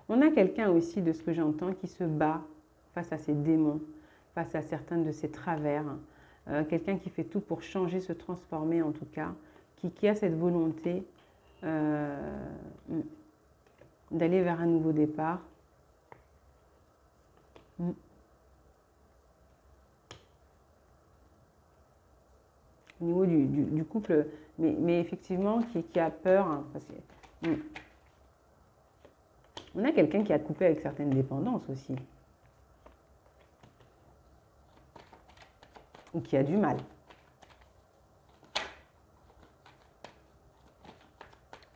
On a quelqu'un aussi, de ce que j'entends, qui se bat face à ses démons, face à certains de ses travers. Quelqu'un qui fait tout pour changer, se transformer en tout cas, qui a cette volonté d'aller vers un nouveau départ. Au niveau du couple, mais effectivement qui a peur. Hein, parce que, on a quelqu'un qui a coupé avec certaines dépendances aussi. Ou qui a du mal.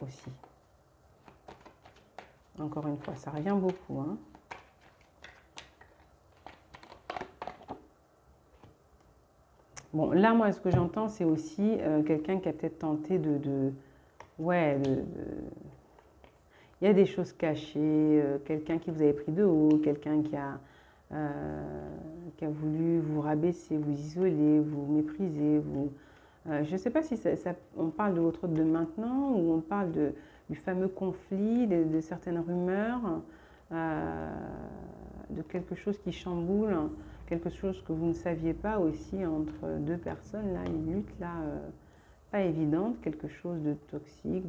Aussi. Encore une fois, ça revient beaucoup. Hein. Bon, là, moi, ce que j'entends, c'est aussi quelqu'un qui a peut-être tenté il y a des choses cachées, quelqu'un qui vous avait pris de haut, quelqu'un qui a voulu vous rabaisser, vous isoler, vous mépriser, je ne sais pas si on parle de votre de maintenant ou on parle du fameux conflit, de certaines rumeurs, de quelque chose qui chamboule, quelque chose que vous ne saviez pas aussi entre deux personnes, là, une lutte là, pas évidente, quelque chose de toxique,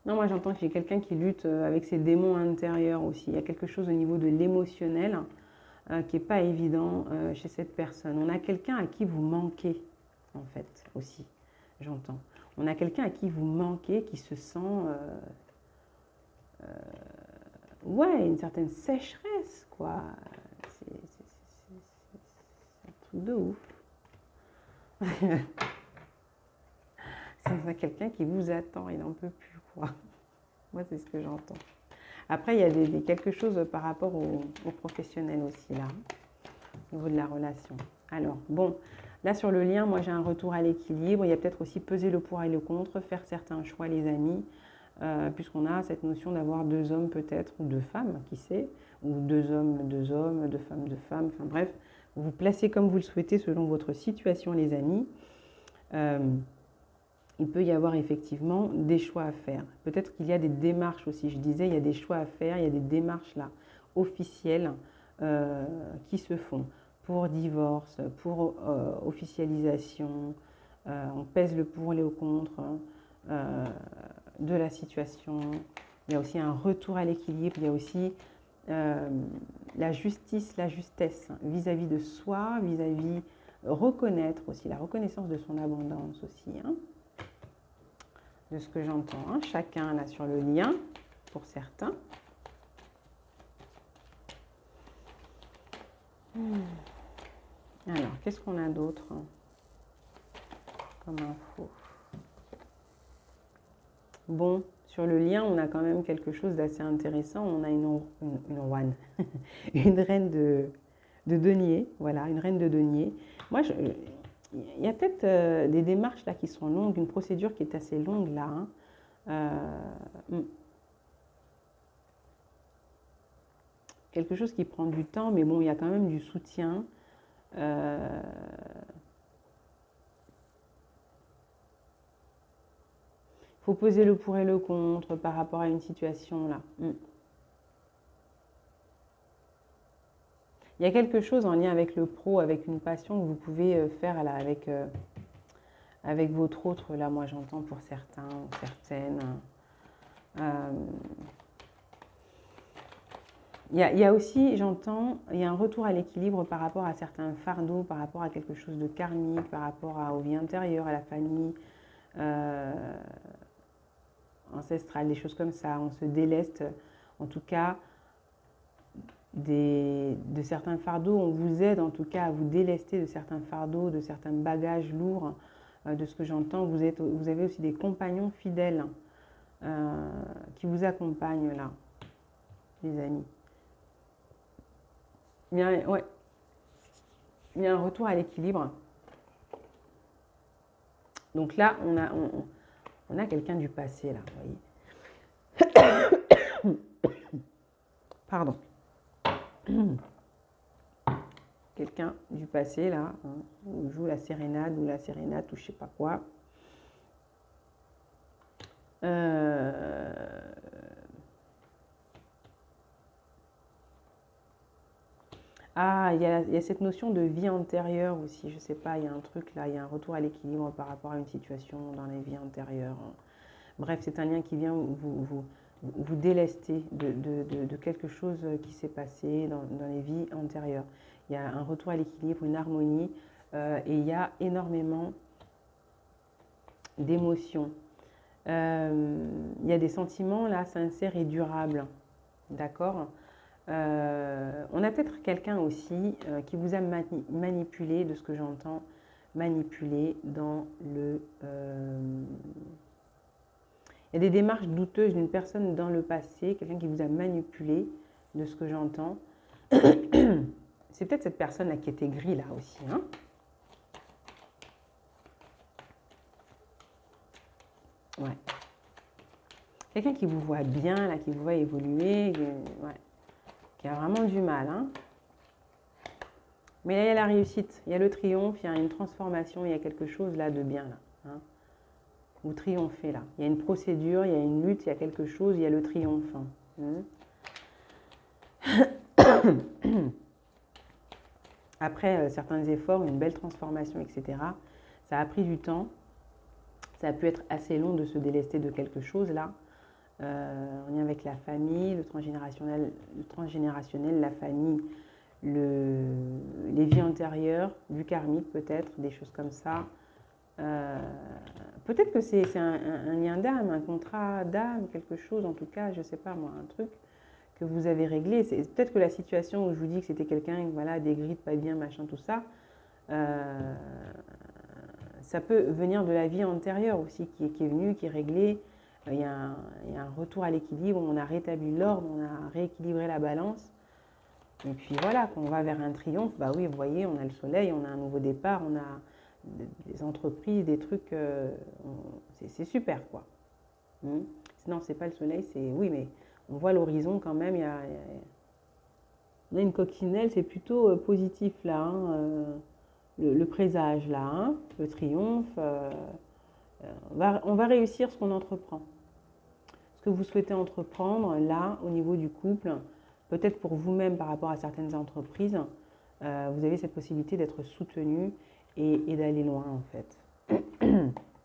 Non, moi j'entends qu'il y a quelqu'un qui lutte avec ses démons intérieurs aussi. Il y a quelque chose au niveau de l'émotionnel qui n'est pas évident chez cette personne. On a quelqu'un à qui vous manquez, en fait, aussi, j'entends. On a quelqu'un à qui vous manquez, qui se sent... ouais, une certaine sécheresse, quoi. C'est un truc de ouf. C'est quelqu'un qui vous attend, il n'en peut plus, quoi. Moi, c'est ce que j'entends. Après, il y a quelque chose par rapport au professionnel aussi, là, au niveau de la relation. Alors, bon, là, sur le lien, moi, j'ai un retour à l'équilibre. Il y a peut-être aussi peser le pour et le contre, faire certains choix, les amis, puisqu'on a cette notion d'avoir deux hommes peut-être, ou deux femmes, qui sait, ou deux hommes, deux femmes, enfin bref, vous vous placez comme vous le souhaitez selon votre situation, les amis. Il peut y avoir effectivement des choix à faire. Peut-être qu'il y a des démarches aussi, je disais, il y a des choix à faire, il y a des démarches là, officielles, qui se font pour divorce, pour officialisation, on pèse le pour et le contre de la situation. Il y a aussi un retour à l'équilibre, il y a aussi la justice, la justesse vis-à-vis de soi, vis-à-vis reconnaître aussi, la reconnaissance de son abondance aussi, hein, de ce que j'entends. Hein. Chacun là sur le lien, pour certains. Alors, qu'est-ce qu'on a d'autre comme info? Bon, sur le lien, on a quand même quelque chose d'assez intéressant. On a une reine de denier, voilà, une reine de denier. Moi, il y a peut-être des démarches là qui sont longues, une procédure qui est assez longue là. Hein. quelque chose qui prend du temps, mais bon, il y a quand même du soutien. Il faut poser le pour et le contre par rapport à une situation là. Il y a quelque chose en lien avec le pro, avec une passion que vous pouvez faire là, avec votre autre, là, moi j'entends pour certains, certaines. Il y a aussi, j'entends, il y a un retour à l'équilibre par rapport à certains fardeaux, par rapport à quelque chose de karmique, par rapport aux vies intérieures, à la famille ancestrale, des choses comme ça. On se déleste, en tout cas, de certains fardeaux. On vous aide, en tout cas, à vous délester de certains fardeaux, de certains bagages lourds. De ce que j'entends, vous avez aussi des compagnons fidèles qui vous accompagnent là, les amis. Il y a, ouais, il y a un retour à l'équilibre. Donc là, on a quelqu'un du passé, là, vous voyez. Pardon. Quelqu'un du passé, là, hein, on joue la sérénade ou la sérénate ou je sais pas quoi. Ah, il y a cette notion de vie antérieure aussi, je sais pas, il y a un truc là, il y a un retour à l'équilibre par rapport à une situation dans les vies antérieures. Bref, c'est un lien qui vient vous délester de quelque chose qui s'est passé dans les vies antérieures. Il y a un retour à l'équilibre, une harmonie, et il y a énormément d'émotions. Il y a des sentiments là, sincères et durables, d'accord? On a peut-être quelqu'un aussi qui vous a manipulé, de ce que j'entends, manipulé dans le... Il y a des démarches douteuses d'une personne dans le passé, quelqu'un qui vous a manipulé, de ce que j'entends. C'est peut-être cette personne-là qui était gris là aussi, hein? Ouais. Quelqu'un qui vous voit bien, là, qui vous voit évoluer, ouais, qui a vraiment du mal, hein? Mais là, il y a la réussite, il y a le triomphe, il y a une transformation, il y a quelque chose là de bien, là, hein? Vous triomphez, là. Il y a une procédure, il y a une lutte, il y a quelque chose, il y a le triomphe. Après certains efforts, une belle transformation, etc., ça a pris du temps. Ça a pu être assez long de se délester de quelque chose, là. On est avec la famille, le transgénérationnel, la famille, les vies antérieures, du karmique peut-être, des choses comme ça. Peut-être que c'est un lien d'âme, un contrat d'âme, quelque chose, en tout cas, je ne sais pas moi, un truc que vous avez réglé. C'est peut-être que la situation où je vous dis que c'était quelqu'un, voilà, des grides, pas bien, machin, tout ça, ça peut venir de la vie antérieure aussi, qui est venue, qui est réglée. Il y a un retour à l'équilibre, on a rétabli l'ordre, on a rééquilibré la balance. Et puis voilà, quand on va vers un triomphe, bah oui, vous voyez, on a le soleil, on a un nouveau départ, on a des entreprises, des trucs, c'est super quoi. Sinon, c'est pas le soleil, c'est oui, mais on voit l'horizon quand même. Il y a une coccinelle, c'est plutôt positif là, hein, le présage là, hein, le triomphe. On va réussir ce qu'on entreprend. Ce que vous souhaitez entreprendre là, au niveau du couple, peut-être pour vous-même par rapport à certaines entreprises, vous avez cette possibilité d'être soutenu et d'aller loin en fait.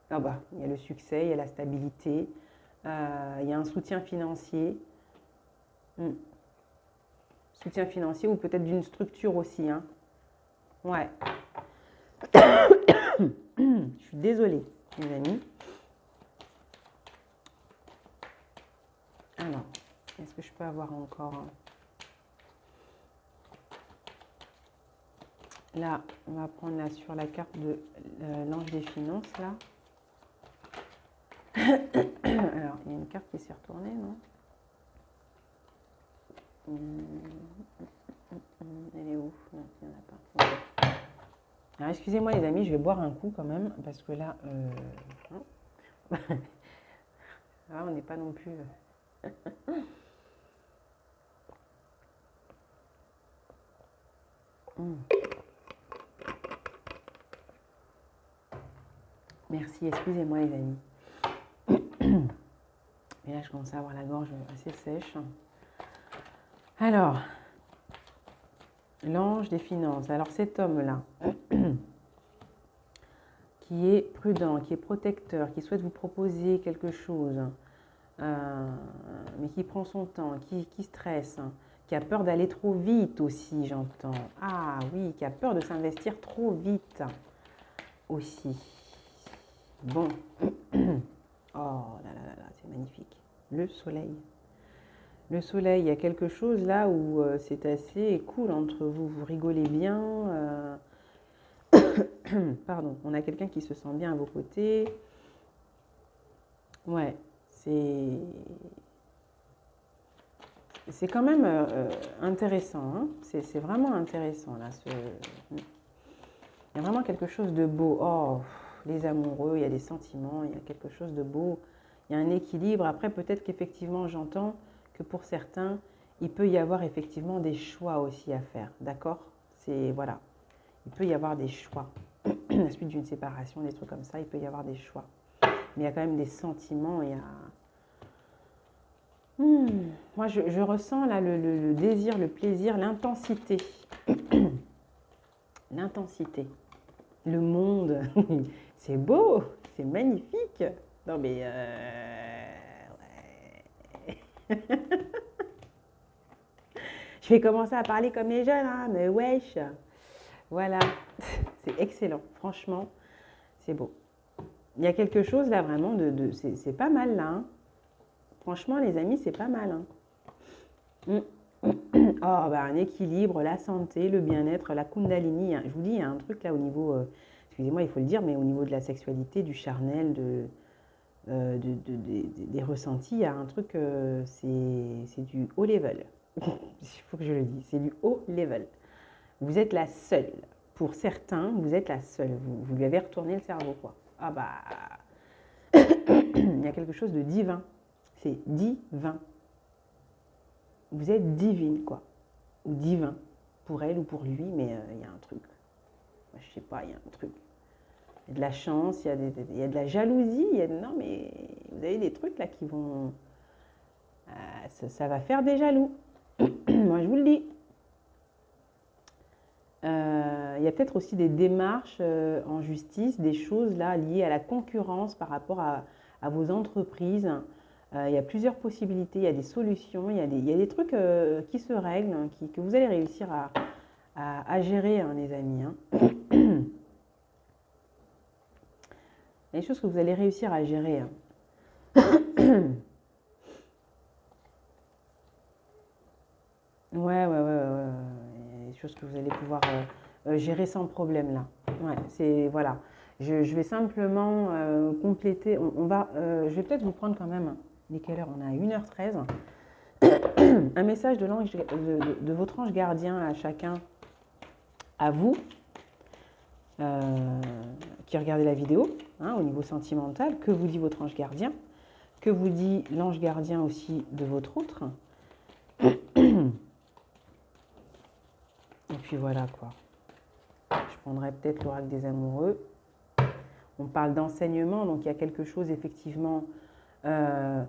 Ah bah, il y a le succès, il y a la stabilité, il y a un soutien financier. Soutien financier ou peut-être d'une structure aussi, hein. Ouais. Je suis désolée, mes amis. Alors, est-ce que je peux avoir encore... Là, on va prendre là sur la carte de l'ange des finances, là. Alors, il y a une carte qui s'est retournée, non? Elle est où? Non, il n'y en a pas. Alors, excusez-moi les amis, je vais boire un coup quand même, parce que là, là on n'est pas non plus... Merci, excusez-moi les amis. Et là, je commence à avoir la gorge assez sèche. Alors, l'ange des finances. Alors, cet homme-là, qui est prudent, qui est protecteur, qui souhaite vous proposer quelque chose, mais qui prend son temps, qui stresse, qui a peur d'aller trop vite aussi, j'entends. Ah oui, qui a peur de s'investir trop vite aussi. Bon. Oh là là là là, c'est magnifique. Le soleil. Le soleil, il y a quelque chose là où c'est assez cool entre vous. Vous rigolez bien. Pardon, on a quelqu'un qui se sent bien à vos côtés. Ouais, c'est quand même intéressant. Hein, c'est vraiment intéressant là. Il y a vraiment quelque chose de beau. Oh, les amoureux, il y a des sentiments, il y a quelque chose de beau. Il y a un équilibre. Après, peut-être qu'effectivement, j'entends que pour certains, il peut y avoir effectivement des choix aussi à faire. D'accord? C'est, voilà. Il peut y avoir des choix. À la suite d'une séparation, des trucs comme ça, il peut y avoir des choix. Mais il y a quand même des sentiments. Il y a... Moi, je ressens là le désir, le plaisir, l'intensité. L'intensité. Le monde. C'est beau. C'est magnifique. Non, mais... ouais. Je vais commencer à parler comme les jeunes, hein, mais wesh. Voilà. C'est excellent. Franchement, c'est beau. Il y a quelque chose là vraiment c'est pas mal là. Hein. Franchement, les amis, c'est pas mal. Hein. Oh, bah, un équilibre, la santé, le bien-être, la kundalini. Hein. Je vous dis, il y a un truc là au niveau, excusez-moi, il faut le dire, mais au niveau de la sexualité, du charnel, des ressentis, il y a un truc, c'est du haut level. Il faut que je le dise, c'est du haut level. Vous êtes la seule. Pour certains, vous êtes la seule. Vous lui avez retourné le cerveau, quoi. Ah bah, il y a quelque chose de divin. C'est divin. Vous êtes divine, quoi. Ou divin. Pour elle ou pour lui, mais il y a un truc. Moi, je sais pas, il y a un truc. Il y a de la chance, il y a de la jalousie. Non, mais vous avez des trucs là qui vont... ça va faire des jaloux. Moi, je vous le dis. Il y a peut-être aussi des démarches en justice, des choses là liées à la concurrence par rapport à vos entreprises. Il y a plusieurs possibilités, il y a des solutions, il y a des trucs qui se règlent, hein, que vous allez réussir à gérer, hein, les amis. Hein. Il y a des choses que vous allez réussir à gérer. Hein. Ouais. Il y a des choses que vous allez pouvoir gérer sans problème là. Ouais, c'est voilà. Je vais simplement compléter. Je vais peut-être vous prendre quand même. Il est quelle heure? On est à 1h13. Un message de votre ange gardien à chacun, à vous, qui regardez la vidéo, hein, au niveau sentimental. Que vous dit votre ange gardien? Que vous dit l'ange gardien aussi de votre autre? Et puis voilà quoi. Je prendrai peut-être l'oracle des amoureux. On parle d'enseignement, donc il y a quelque chose effectivement... il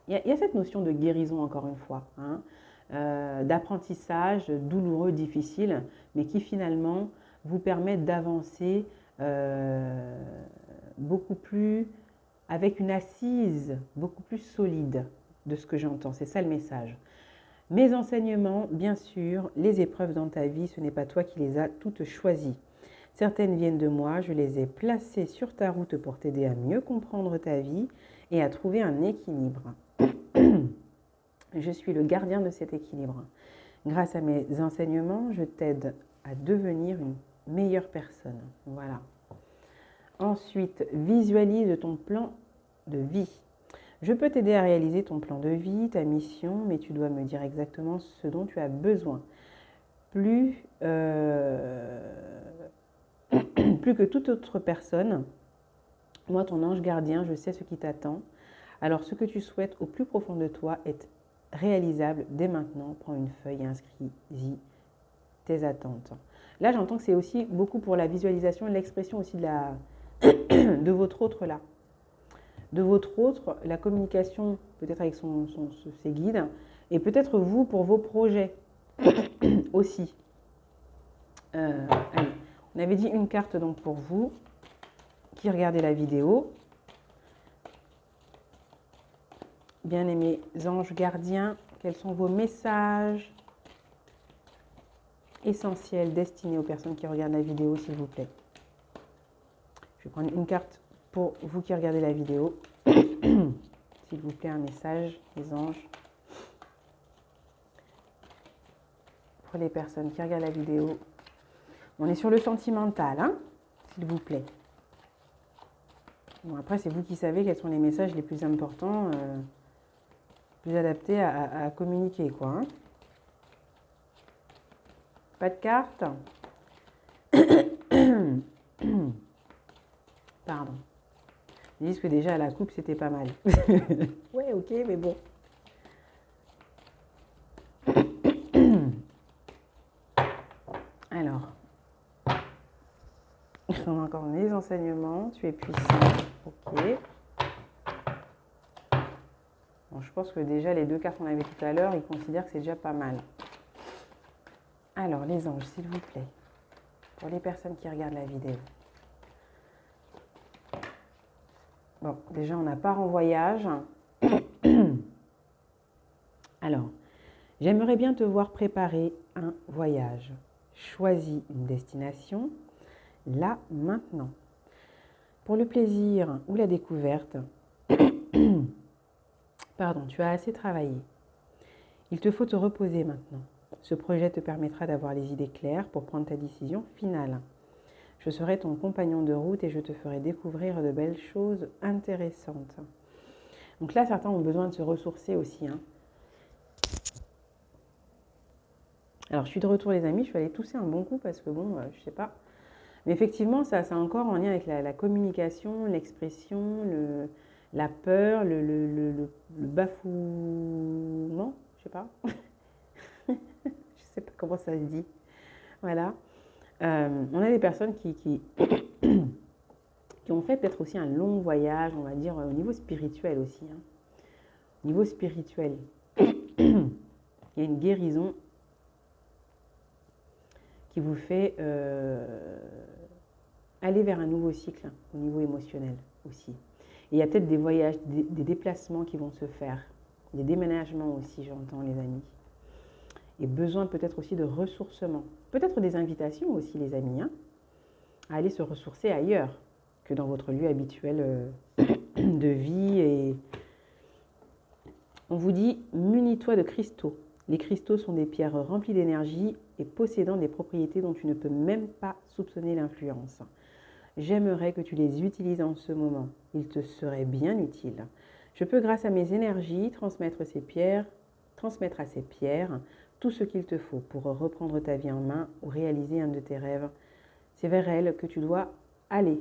y a cette notion de guérison encore une fois, hein, d'apprentissage douloureux, difficile, mais qui finalement vous permet d'avancer beaucoup plus, avec une assise beaucoup plus solide de ce que j'entends. C'est ça le message. Mes enseignements, bien sûr, les épreuves dans ta vie, ce n'est pas toi qui les as toutes choisies. Certaines viennent de moi, je les ai placées sur ta route pour t'aider à mieux comprendre ta vie et à trouver un équilibre. Je suis le gardien de cet équilibre. Grâce à mes enseignements, je t'aide à devenir une meilleure personne. Voilà. Ensuite, visualise ton plan de vie. Je peux t'aider à réaliser ton plan de vie, ta mission, mais tu dois me dire exactement ce dont tu as besoin. Plus que toute autre personne, moi, ton ange gardien, je sais ce qui t'attend. Alors, ce que tu souhaites au plus profond de toi est réalisable dès maintenant. Prends une feuille et inscris-y tes attentes. Là, j'entends que c'est aussi beaucoup pour la visualisation et l'expression aussi de votre autre là. De votre autre, la communication peut-être avec ses guides et peut-être vous pour vos projets aussi. Allez, on avait dit une carte donc pour vous qui regardez la vidéo. Bien-aimés anges gardiens, quels sont vos messages essentiels destinés aux personnes qui regardent la vidéo, s'il vous plaît? Je vais prendre une carte pour vous qui regardez la vidéo. S'il vous plaît, un message des anges. Pour les personnes qui regardent la vidéo. On est sur le sentimental, hein, s'il vous plaît. Bon, après, c'est vous qui savez quels sont les messages les plus importants, plus adaptés à communiquer, quoi. Hein. Pas de carte. Pardon. Ils disent que déjà, à la coupe, c'était pas mal. Ouais, ok, mais bon. Alors. On a encore les enseignements. Tu es puissant. Ok. Bon, je pense que déjà, les deux cartes qu'on avait tout à l'heure, ils considèrent que c'est déjà pas mal. Alors, les anges, s'il vous plaît. Pour les personnes qui regardent la vidéo. Bon, déjà, on n'a pas en voyage. Alors, j'aimerais bien te voir préparer un voyage. Choisis une destination, là, maintenant. Pour le plaisir ou la découverte, pardon, tu as assez travaillé. Il te faut te reposer maintenant. Ce projet te permettra d'avoir les idées claires pour prendre ta décision finale. Je serai ton compagnon de route et je te ferai découvrir de belles choses intéressantes. Donc là, certains ont besoin de se ressourcer aussi. Hein. Alors, je suis de retour, les amis. Je vais aller tousser un bon coup parce que, bon, je sais pas. Mais effectivement, ça a encore en lien avec la communication, l'expression, la peur, le bafouement. Je sais pas. Je sais pas comment ça se dit. Voilà. On a des personnes qui ont fait peut-être aussi un long voyage, on va dire, au niveau spirituel aussi. Hein. Au niveau spirituel, il y a une guérison qui vous fait aller vers un nouveau cycle au niveau émotionnel aussi. Et il y a peut-être des voyages, des déplacements qui vont se faire, des déménagements aussi, j'entends les amis. Et besoin peut-être aussi de ressourcement. Peut-être des invitations aussi, les amis, hein, à aller se ressourcer ailleurs que dans votre lieu habituel de vie. Et on vous dit, munis-toi de cristaux. Les cristaux sont des pierres remplies d'énergie et possédant des propriétés dont tu ne peux même pas soupçonner l'influence. J'aimerais que tu les utilises en ce moment. Ils te seraient bien utiles. Je peux, grâce à mes énergies, transmettre à ces pierres tout ce qu'il te faut pour reprendre ta vie en main ou réaliser un de tes rêves. C'est vers elles que tu dois aller.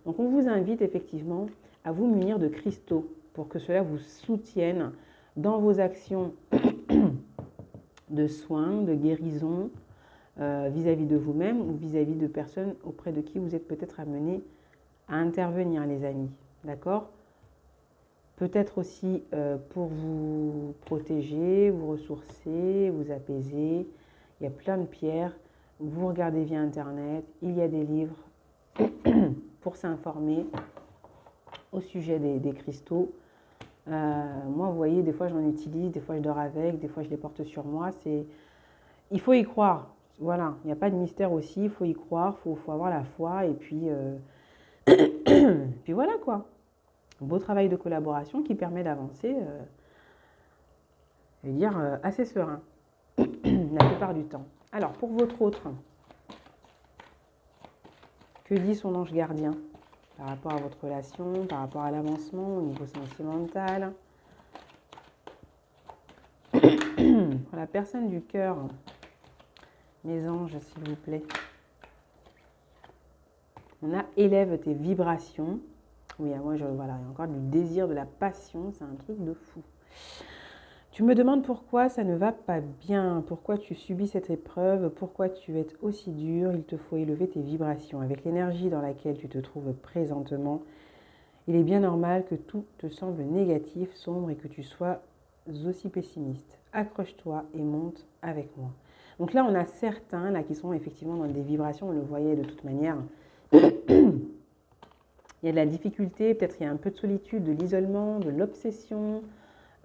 Donc on vous invite effectivement à vous munir de cristaux pour que cela vous soutienne dans vos actions de soins, de guérison, vis-à-vis de vous-même ou vis-à-vis de personnes auprès de qui vous êtes peut-être amené à intervenir, les amis. D'accord ? Peut-être aussi pour vous protéger, vous ressourcer, vous apaiser. Il y a plein de pierres. Vous regardez via Internet, il y a des livres pour s'informer au sujet des cristaux. Moi, vous voyez, des fois, j'en utilise, des fois, je dors avec, des fois, je les porte sur moi. Il faut y croire. Voilà, il n'y a pas de mystère aussi, il faut y croire, il faut avoir la foi. Et puis, puis voilà, quoi. Un beau travail de collaboration qui permet d'avancer, je vais dire, assez serein, la plupart du temps. Alors, pour votre autre, que dit son ange gardien par rapport à votre relation, par rapport à l'avancement au niveau sentimental? Pour la personne du cœur, mes anges, s'il vous plaît. On a élève tes vibrations. Oui, moi, voilà, il y a encore du désir, de la passion, c'est un truc de fou. Tu me demandes pourquoi ça ne va pas bien, pourquoi tu subis cette épreuve, pourquoi tu es aussi dur. Il te faut élever tes vibrations. Avec l'énergie dans laquelle tu te trouves présentement, il est bien normal que tout te semble négatif, sombre et que tu sois aussi pessimiste. Accroche-toi et monte avec moi. Donc là, on a certains là, qui sont effectivement dans des vibrations, on le voyait de toute manière. Il y a de la difficulté, peut-être il y a un peu de solitude, de l'isolement, de l'obsession,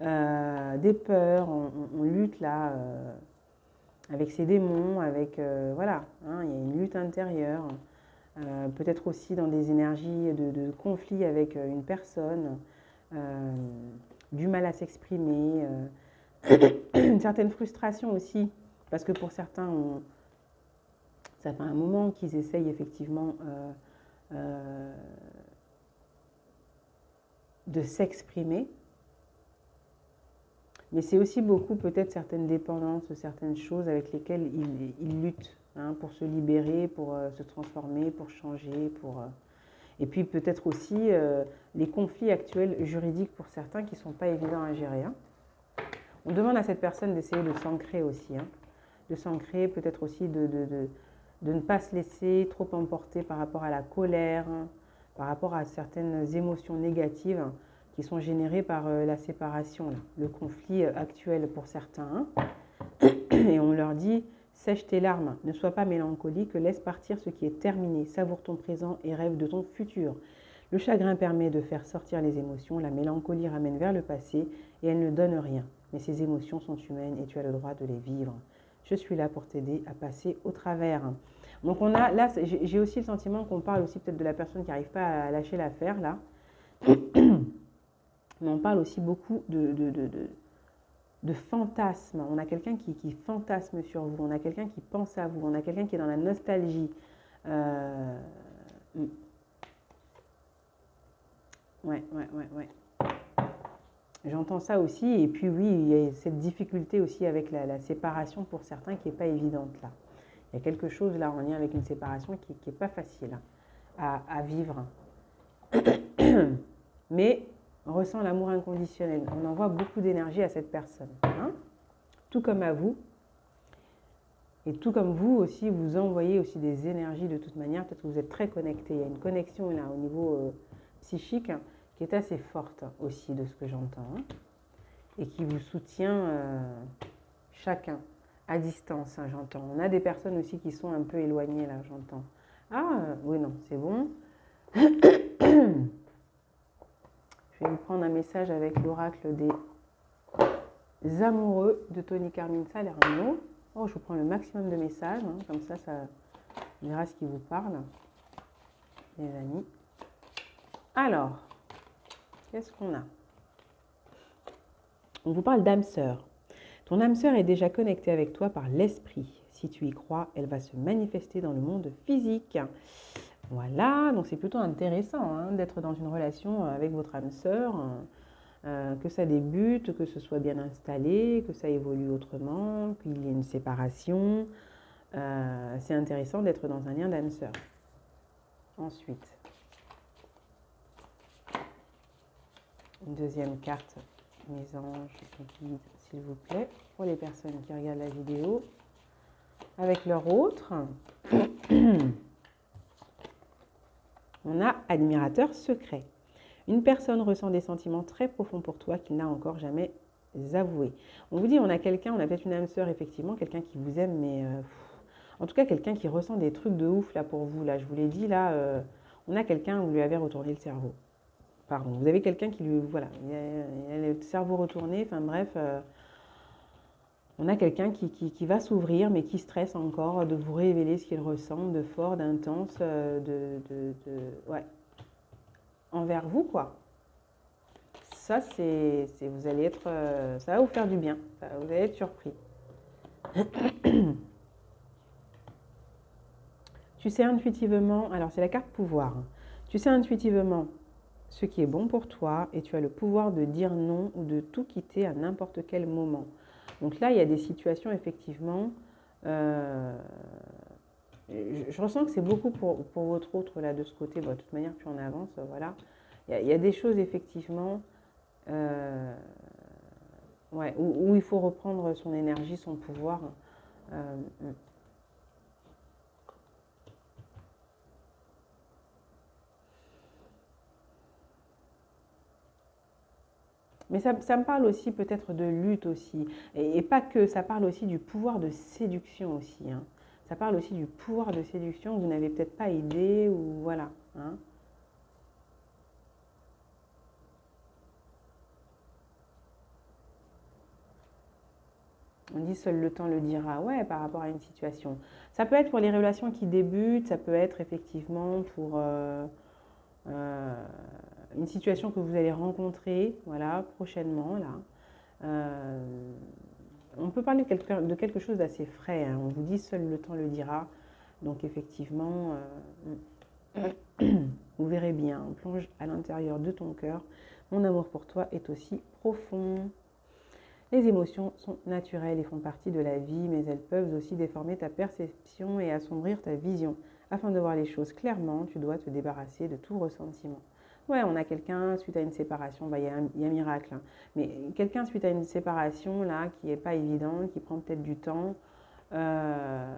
des peurs. On lutte là avec ses démons, avec voilà, hein, il y a une lutte intérieure. Peut-être aussi dans des énergies de conflit avec une personne, du mal à s'exprimer, une certaine frustration aussi, parce que pour certains, ça fait un moment qu'ils essayent effectivement de s'exprimer, mais c'est aussi beaucoup peut-être certaines dépendances, certaines choses avec lesquelles ils luttent, hein, pour se libérer, pour se transformer, pour changer, et puis peut-être aussi les conflits actuels juridiques pour certains qui ne sont pas évidents à gérer. Hein. On demande à cette personne d'essayer de s'ancrer aussi, hein, de s'ancrer, peut-être aussi de ne pas se laisser trop emporter par rapport à la colère, hein, par rapport à certaines émotions négatives qui sont générées par la séparation, là, le conflit actuel pour certains. Hein. Et on leur dit, sèche tes larmes, ne sois pas mélancolique, laisse partir ce qui est terminé, savoure ton présent et rêve de ton futur. Le chagrin permet de faire sortir les émotions, la mélancolie ramène vers le passé et elle ne donne rien. Mais ces émotions sont humaines et tu as le droit de les vivre. Je suis là pour t'aider à passer au travers. Donc on a, là, j'ai aussi le sentiment qu'on parle aussi peut-être de la personne qui n'arrive pas à lâcher l'affaire, là. Mais on parle aussi beaucoup de fantasmes. On a quelqu'un qui fantasme sur vous, on a quelqu'un qui pense à vous, on a quelqu'un qui est dans la nostalgie. Ouais. J'entends ça aussi. Et puis oui, il y a cette difficulté aussi avec la séparation pour certains qui n'est pas évidente là. Il y a quelque chose là en lien avec une séparation qui n'est pas facile à vivre. Mais on ressent l'amour inconditionnel. On envoie beaucoup d'énergie à cette personne. Hein, tout comme à vous. Et tout comme vous aussi, vous envoyez aussi des énergies de toute manière. Peut-être que vous êtes très connectés. Il y a une connexion là au niveau psychique qui est assez forte aussi de ce que j'entends. Hein, et qui vous soutient chacun à distance, hein, j'entends. On a des personnes aussi qui sont un peu éloignées là, j'entends. Ah, oui, non, c'est bon. Je vais vous prendre un message avec l'oracle des amoureux de Tony Carmine Salerno. Oh, je vous prends le maximum de messages, hein, comme ça on verra ce qui vous parle, les amis. Alors, qu'est-ce qu'on a? On vous parle d'âme sœur. Ton âme sœur est déjà connectée avec toi par l'esprit. Si tu y crois, elle va se manifester dans le monde physique. Voilà, donc c'est plutôt intéressant hein, d'être dans une relation avec votre âme sœur, que ça débute, que ce soit bien installé, que ça évolue autrement, qu'il y ait une séparation. C'est intéressant d'être dans un lien d'âme sœur. Ensuite, une deuxième carte, mes anges, mes guides, s'il vous plaît, pour les personnes qui regardent la vidéo avec leur autre. On a admirateur secret. Une personne ressent des sentiments très profonds pour toi qu'il n'a encore jamais avoués. On vous dit, on a quelqu'un, on a peut-être une âme sœur, effectivement, quelqu'un qui vous aime, mais en tout cas, quelqu'un qui ressent des trucs de ouf là pour vous. Là, je vous l'ai dit, là, on a quelqu'un où vous lui avez retourné le cerveau. Pardon, vous avez quelqu'un qui lui, voilà, il a le cerveau retourné, enfin bref, on a quelqu'un qui va s'ouvrir, mais qui stresse encore de vous révéler ce qu'il ressent de fort, d'intense, ouais, envers vous, quoi. Ça, vous allez être, ça va vous faire du bien, vous allez être surpris. Tu sais intuitivement, alors c'est la carte pouvoir, hein. Tu sais intuitivement ce qui est bon pour toi et tu as le pouvoir de dire non ou de tout quitter à n'importe quel moment. Donc là, il y a des situations, effectivement, je ressens que c'est beaucoup pour votre autre, là, de ce côté. Bon, de toute manière, plus on avance, voilà. Il y a des choses, effectivement, Ouais, où il faut reprendre son énergie, son pouvoir. Euh, Mais ça me parle aussi peut-être de lutte aussi. Et pas que, ça parle aussi du pouvoir de séduction aussi, hein. Ça parle aussi du pouvoir de séduction, vous n'avez peut-être pas idée, ou voilà, hein. On dit seul le temps le dira, ouais, par rapport à une situation. Ça peut être pour les relations qui débutent, ça peut être effectivement pour euh, une situation que vous allez rencontrer, voilà, prochainement, là. Euh, on peut parler de quelque chose d'assez frais, hein. On vous dit seul le temps le dira. Donc effectivement, vous verrez bien, on plonge à l'intérieur de ton cœur. Mon amour pour toi est aussi profond. Les émotions sont naturelles et font partie de la vie, mais elles peuvent aussi déformer ta perception et assombrir ta vision. Afin de voir les choses clairement, tu dois te débarrasser de tout ressentiment. Ouais, on a quelqu'un suite à une séparation, bah, y a un miracle, hein. Mais quelqu'un suite à une séparation là qui n'est pas évidente, qui prend peut-être du temps, euh,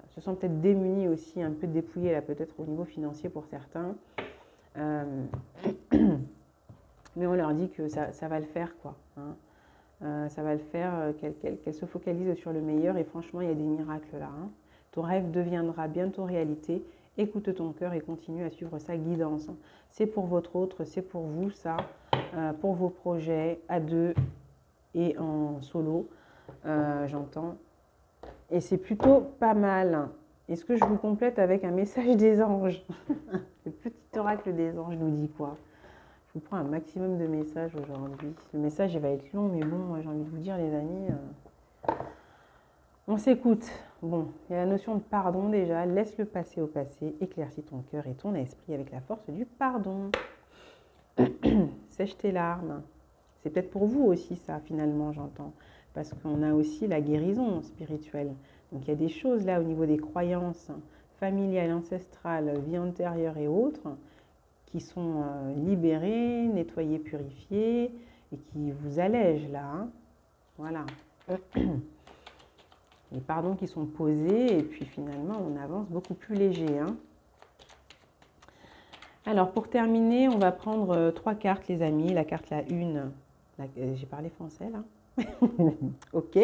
se sent peut-être démunis aussi, un peu dépouillés là peut-être au niveau financier pour certains. Euh, mais on leur dit que ça va le faire quoi, hein. Ça va le faire, qu'elle se focalise sur le meilleur et franchement il y a des miracles là, hein. Ton rêve deviendra bientôt réalité. Écoute ton cœur et continue à suivre sa guidance. C'est pour votre autre, c'est pour vous ça, pour vos projets à deux et en solo, j'entends. Et c'est plutôt pas mal. Est-ce que je vous complète avec un message des anges? Le petit oracle des anges nous dit quoi? Je vous prends un maximum de messages aujourd'hui. Le message il va être long, mais bon, j'ai envie de vous dire, les amis, on s'écoute. Bon, il y a la notion de pardon déjà. Laisse le passé au passé, éclaircis ton cœur et ton esprit avec la force du pardon. Sèche tes larmes. C'est peut-être pour vous aussi ça, finalement, j'entends. Parce qu'on a aussi la guérison spirituelle. Donc il y a des choses là au niveau des croyances familiales, ancestrales, vie antérieure et autres qui sont libérées, nettoyées, purifiées et qui vous allègent là, hein. Voilà. Les pardons qui sont posés et puis finalement on avance beaucoup plus léger, hein. Alors pour terminer, on va prendre 3 cartes les amis. La carte la 1, j'ai parlé français là. Ok.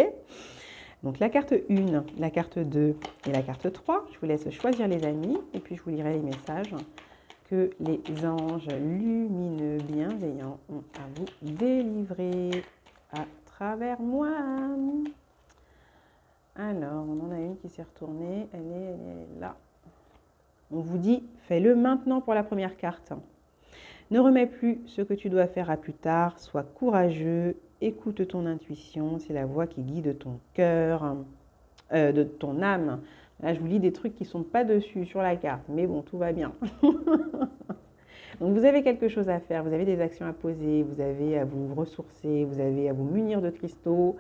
Donc la carte 1, la carte 2 et la carte 3. Je vous laisse choisir les amis et puis je vous lirai les messages que les anges lumineux bienveillants ont à vous délivrer à travers moi. Alors, on en a une qui s'est retournée, elle est là. On vous dit, fais-le maintenant pour la première carte. Ne remets plus ce que tu dois faire à plus tard, sois courageux, écoute ton intuition, c'est la voix qui guide ton cœur, de ton âme. Là, je vous lis des trucs qui ne sont pas dessus sur la carte, mais bon, tout va bien. Donc vous avez quelque chose à faire, vous avez des actions à poser, vous avez à vous ressourcer, vous avez à vous munir de cristaux,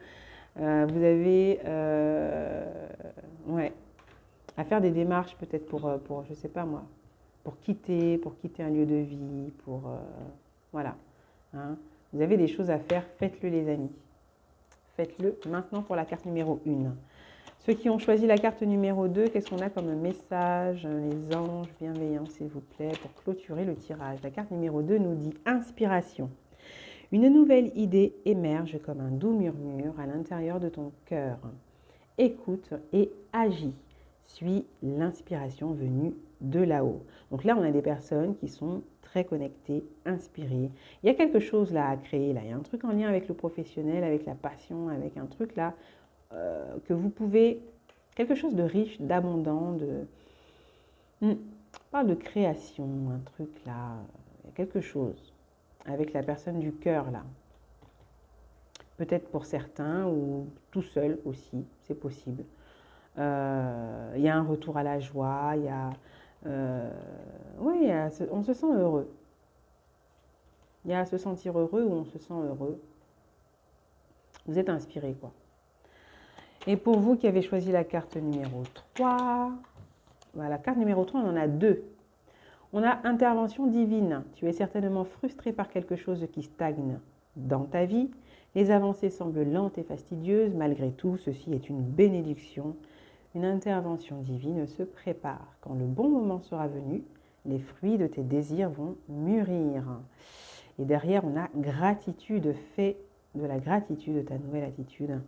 vous avez ouais, à faire des démarches peut-être pour, je sais pas moi, pour quitter un lieu de vie, pour, voilà, hein. Vous avez des choses à faire, faites-le les amis. Faites-le maintenant pour la carte numéro 1. Ceux qui ont choisi la carte numéro 2, qu'est-ce qu'on a comme message? Les anges bienveillants, s'il vous plaît, pour clôturer le tirage. La carte numéro 2 nous dit inspiration. Une nouvelle idée émerge comme un doux murmure à l'intérieur de ton cœur. Écoute et agis. Suis l'inspiration venue de là-haut. Donc là, on a des personnes qui sont très connectées, inspirées. Il y a quelque chose là à créer. Là. Il y a un truc en lien avec le professionnel, avec la passion, avec un truc là que vous pouvez... Quelque chose de riche, d'abondant, de... On parle de création, un truc là. Il y a quelque chose avec la personne du cœur là. Peut-être pour certains ou tout seul aussi, c'est possible. Il y a un retour à la joie, il y a... oui, on se sent heureux. Il y a à se sentir heureux ou on se sent heureux. Vous êtes inspiré quoi. Et pour vous qui avez choisi la carte numéro 3, voilà, carte numéro 3, on en a 2. On a intervention divine. Tu es certainement frustré par quelque chose qui stagne dans ta vie. Les avancées semblent lentes et fastidieuses. Malgré tout, ceci est une bénédiction. Une intervention divine se prépare. Quand le bon moment sera venu, les fruits de tes désirs vont mûrir. Et derrière, on a gratitude, fais de la gratitude de ta nouvelle attitude.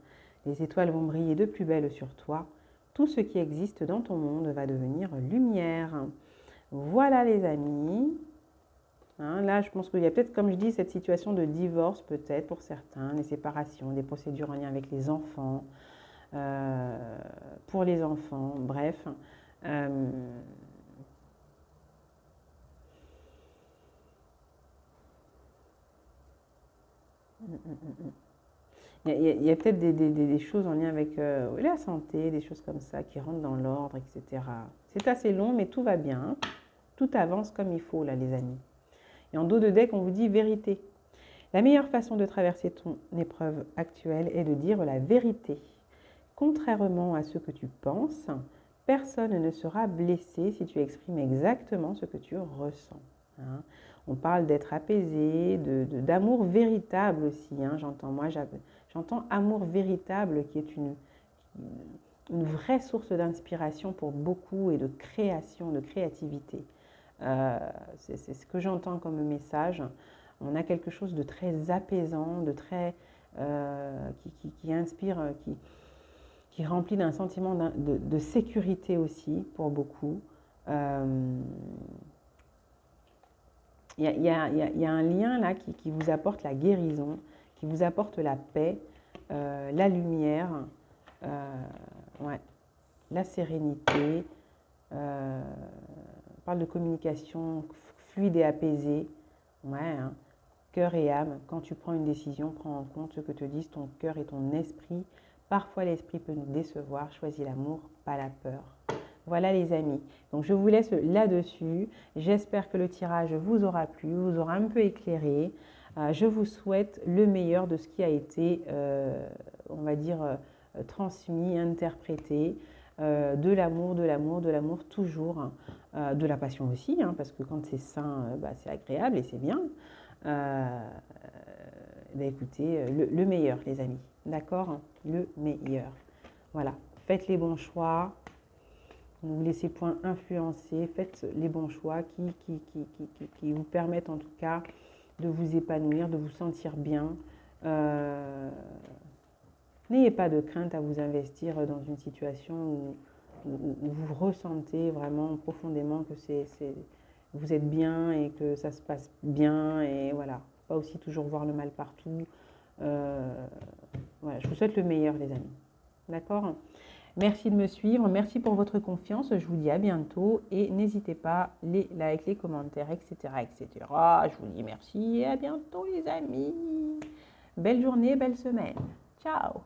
Les étoiles vont briller de plus belle sur toi. Tout ce qui existe dans ton monde va devenir lumière. Voilà les amis. Là, je pense qu'il y a peut-être, comme je dis, cette situation de divorce peut-être pour certains, des séparations, des procédures en lien avec les enfants, pour les enfants, bref. Il y a peut-être des choses en lien avec la santé, des choses comme ça qui rentrent dans l'ordre, etc. C'est assez long, mais tout va bien. Tout avance comme il faut, là, les amis. Et en dos de deck, on vous dit vérité. La meilleure façon de traverser ton épreuve actuelle est de dire la vérité. Contrairement à ce que tu penses, personne ne sera blessé si tu exprimes exactement ce que tu ressens. On parle d'être apaisé, d'amour véritable aussi. J'entends amour véritable qui est une vraie source d'inspiration pour beaucoup et de création, de créativité. C'est ce que j'entends comme message. On a quelque chose de très apaisant, de très qui inspire, qui remplit d'un sentiment de sécurité aussi pour beaucoup. Il y a un lien là qui vous apporte la guérison, qui vous apporte la paix, la lumière, ouais, la sérénité. On parle de communication fluide et apaisée. Ouais, cœur et âme. Quand tu prends une décision, prends en compte ce que te disent ton cœur et ton esprit. Parfois, l'esprit peut nous décevoir. Choisis l'amour, pas la peur. Voilà les amis. Donc, je vous laisse là-dessus. J'espère que le tirage vous aura plu, vous aura un peu éclairé. Je vous souhaite le meilleur de ce qui a été, on va dire, transmis, interprété. De l'amour, de l'amour, de l'amour toujours. De la passion aussi, parce que quand c'est sain, c'est agréable et c'est bien. Écoutez, le meilleur, les amis. D'accord? Le meilleur. Voilà. Faites les bons choix. Ne vous laissez point influencer. Faites les bons choix qui vous permettent en tout cas de vous épanouir, de vous sentir bien. N'ayez pas de crainte à vous investir dans une situation où vous ressentez vraiment profondément que vous êtes bien et que ça se passe bien. Et voilà, pas aussi toujours voir le mal partout. Voilà, je vous souhaite le meilleur, les amis. D'accord ? Merci de me suivre, merci pour votre confiance. Je vous dis à bientôt et n'hésitez pas, les likes, les commentaires, etc., etc. Je vous dis merci et à bientôt, les amis. Belle journée, belle semaine. Ciao.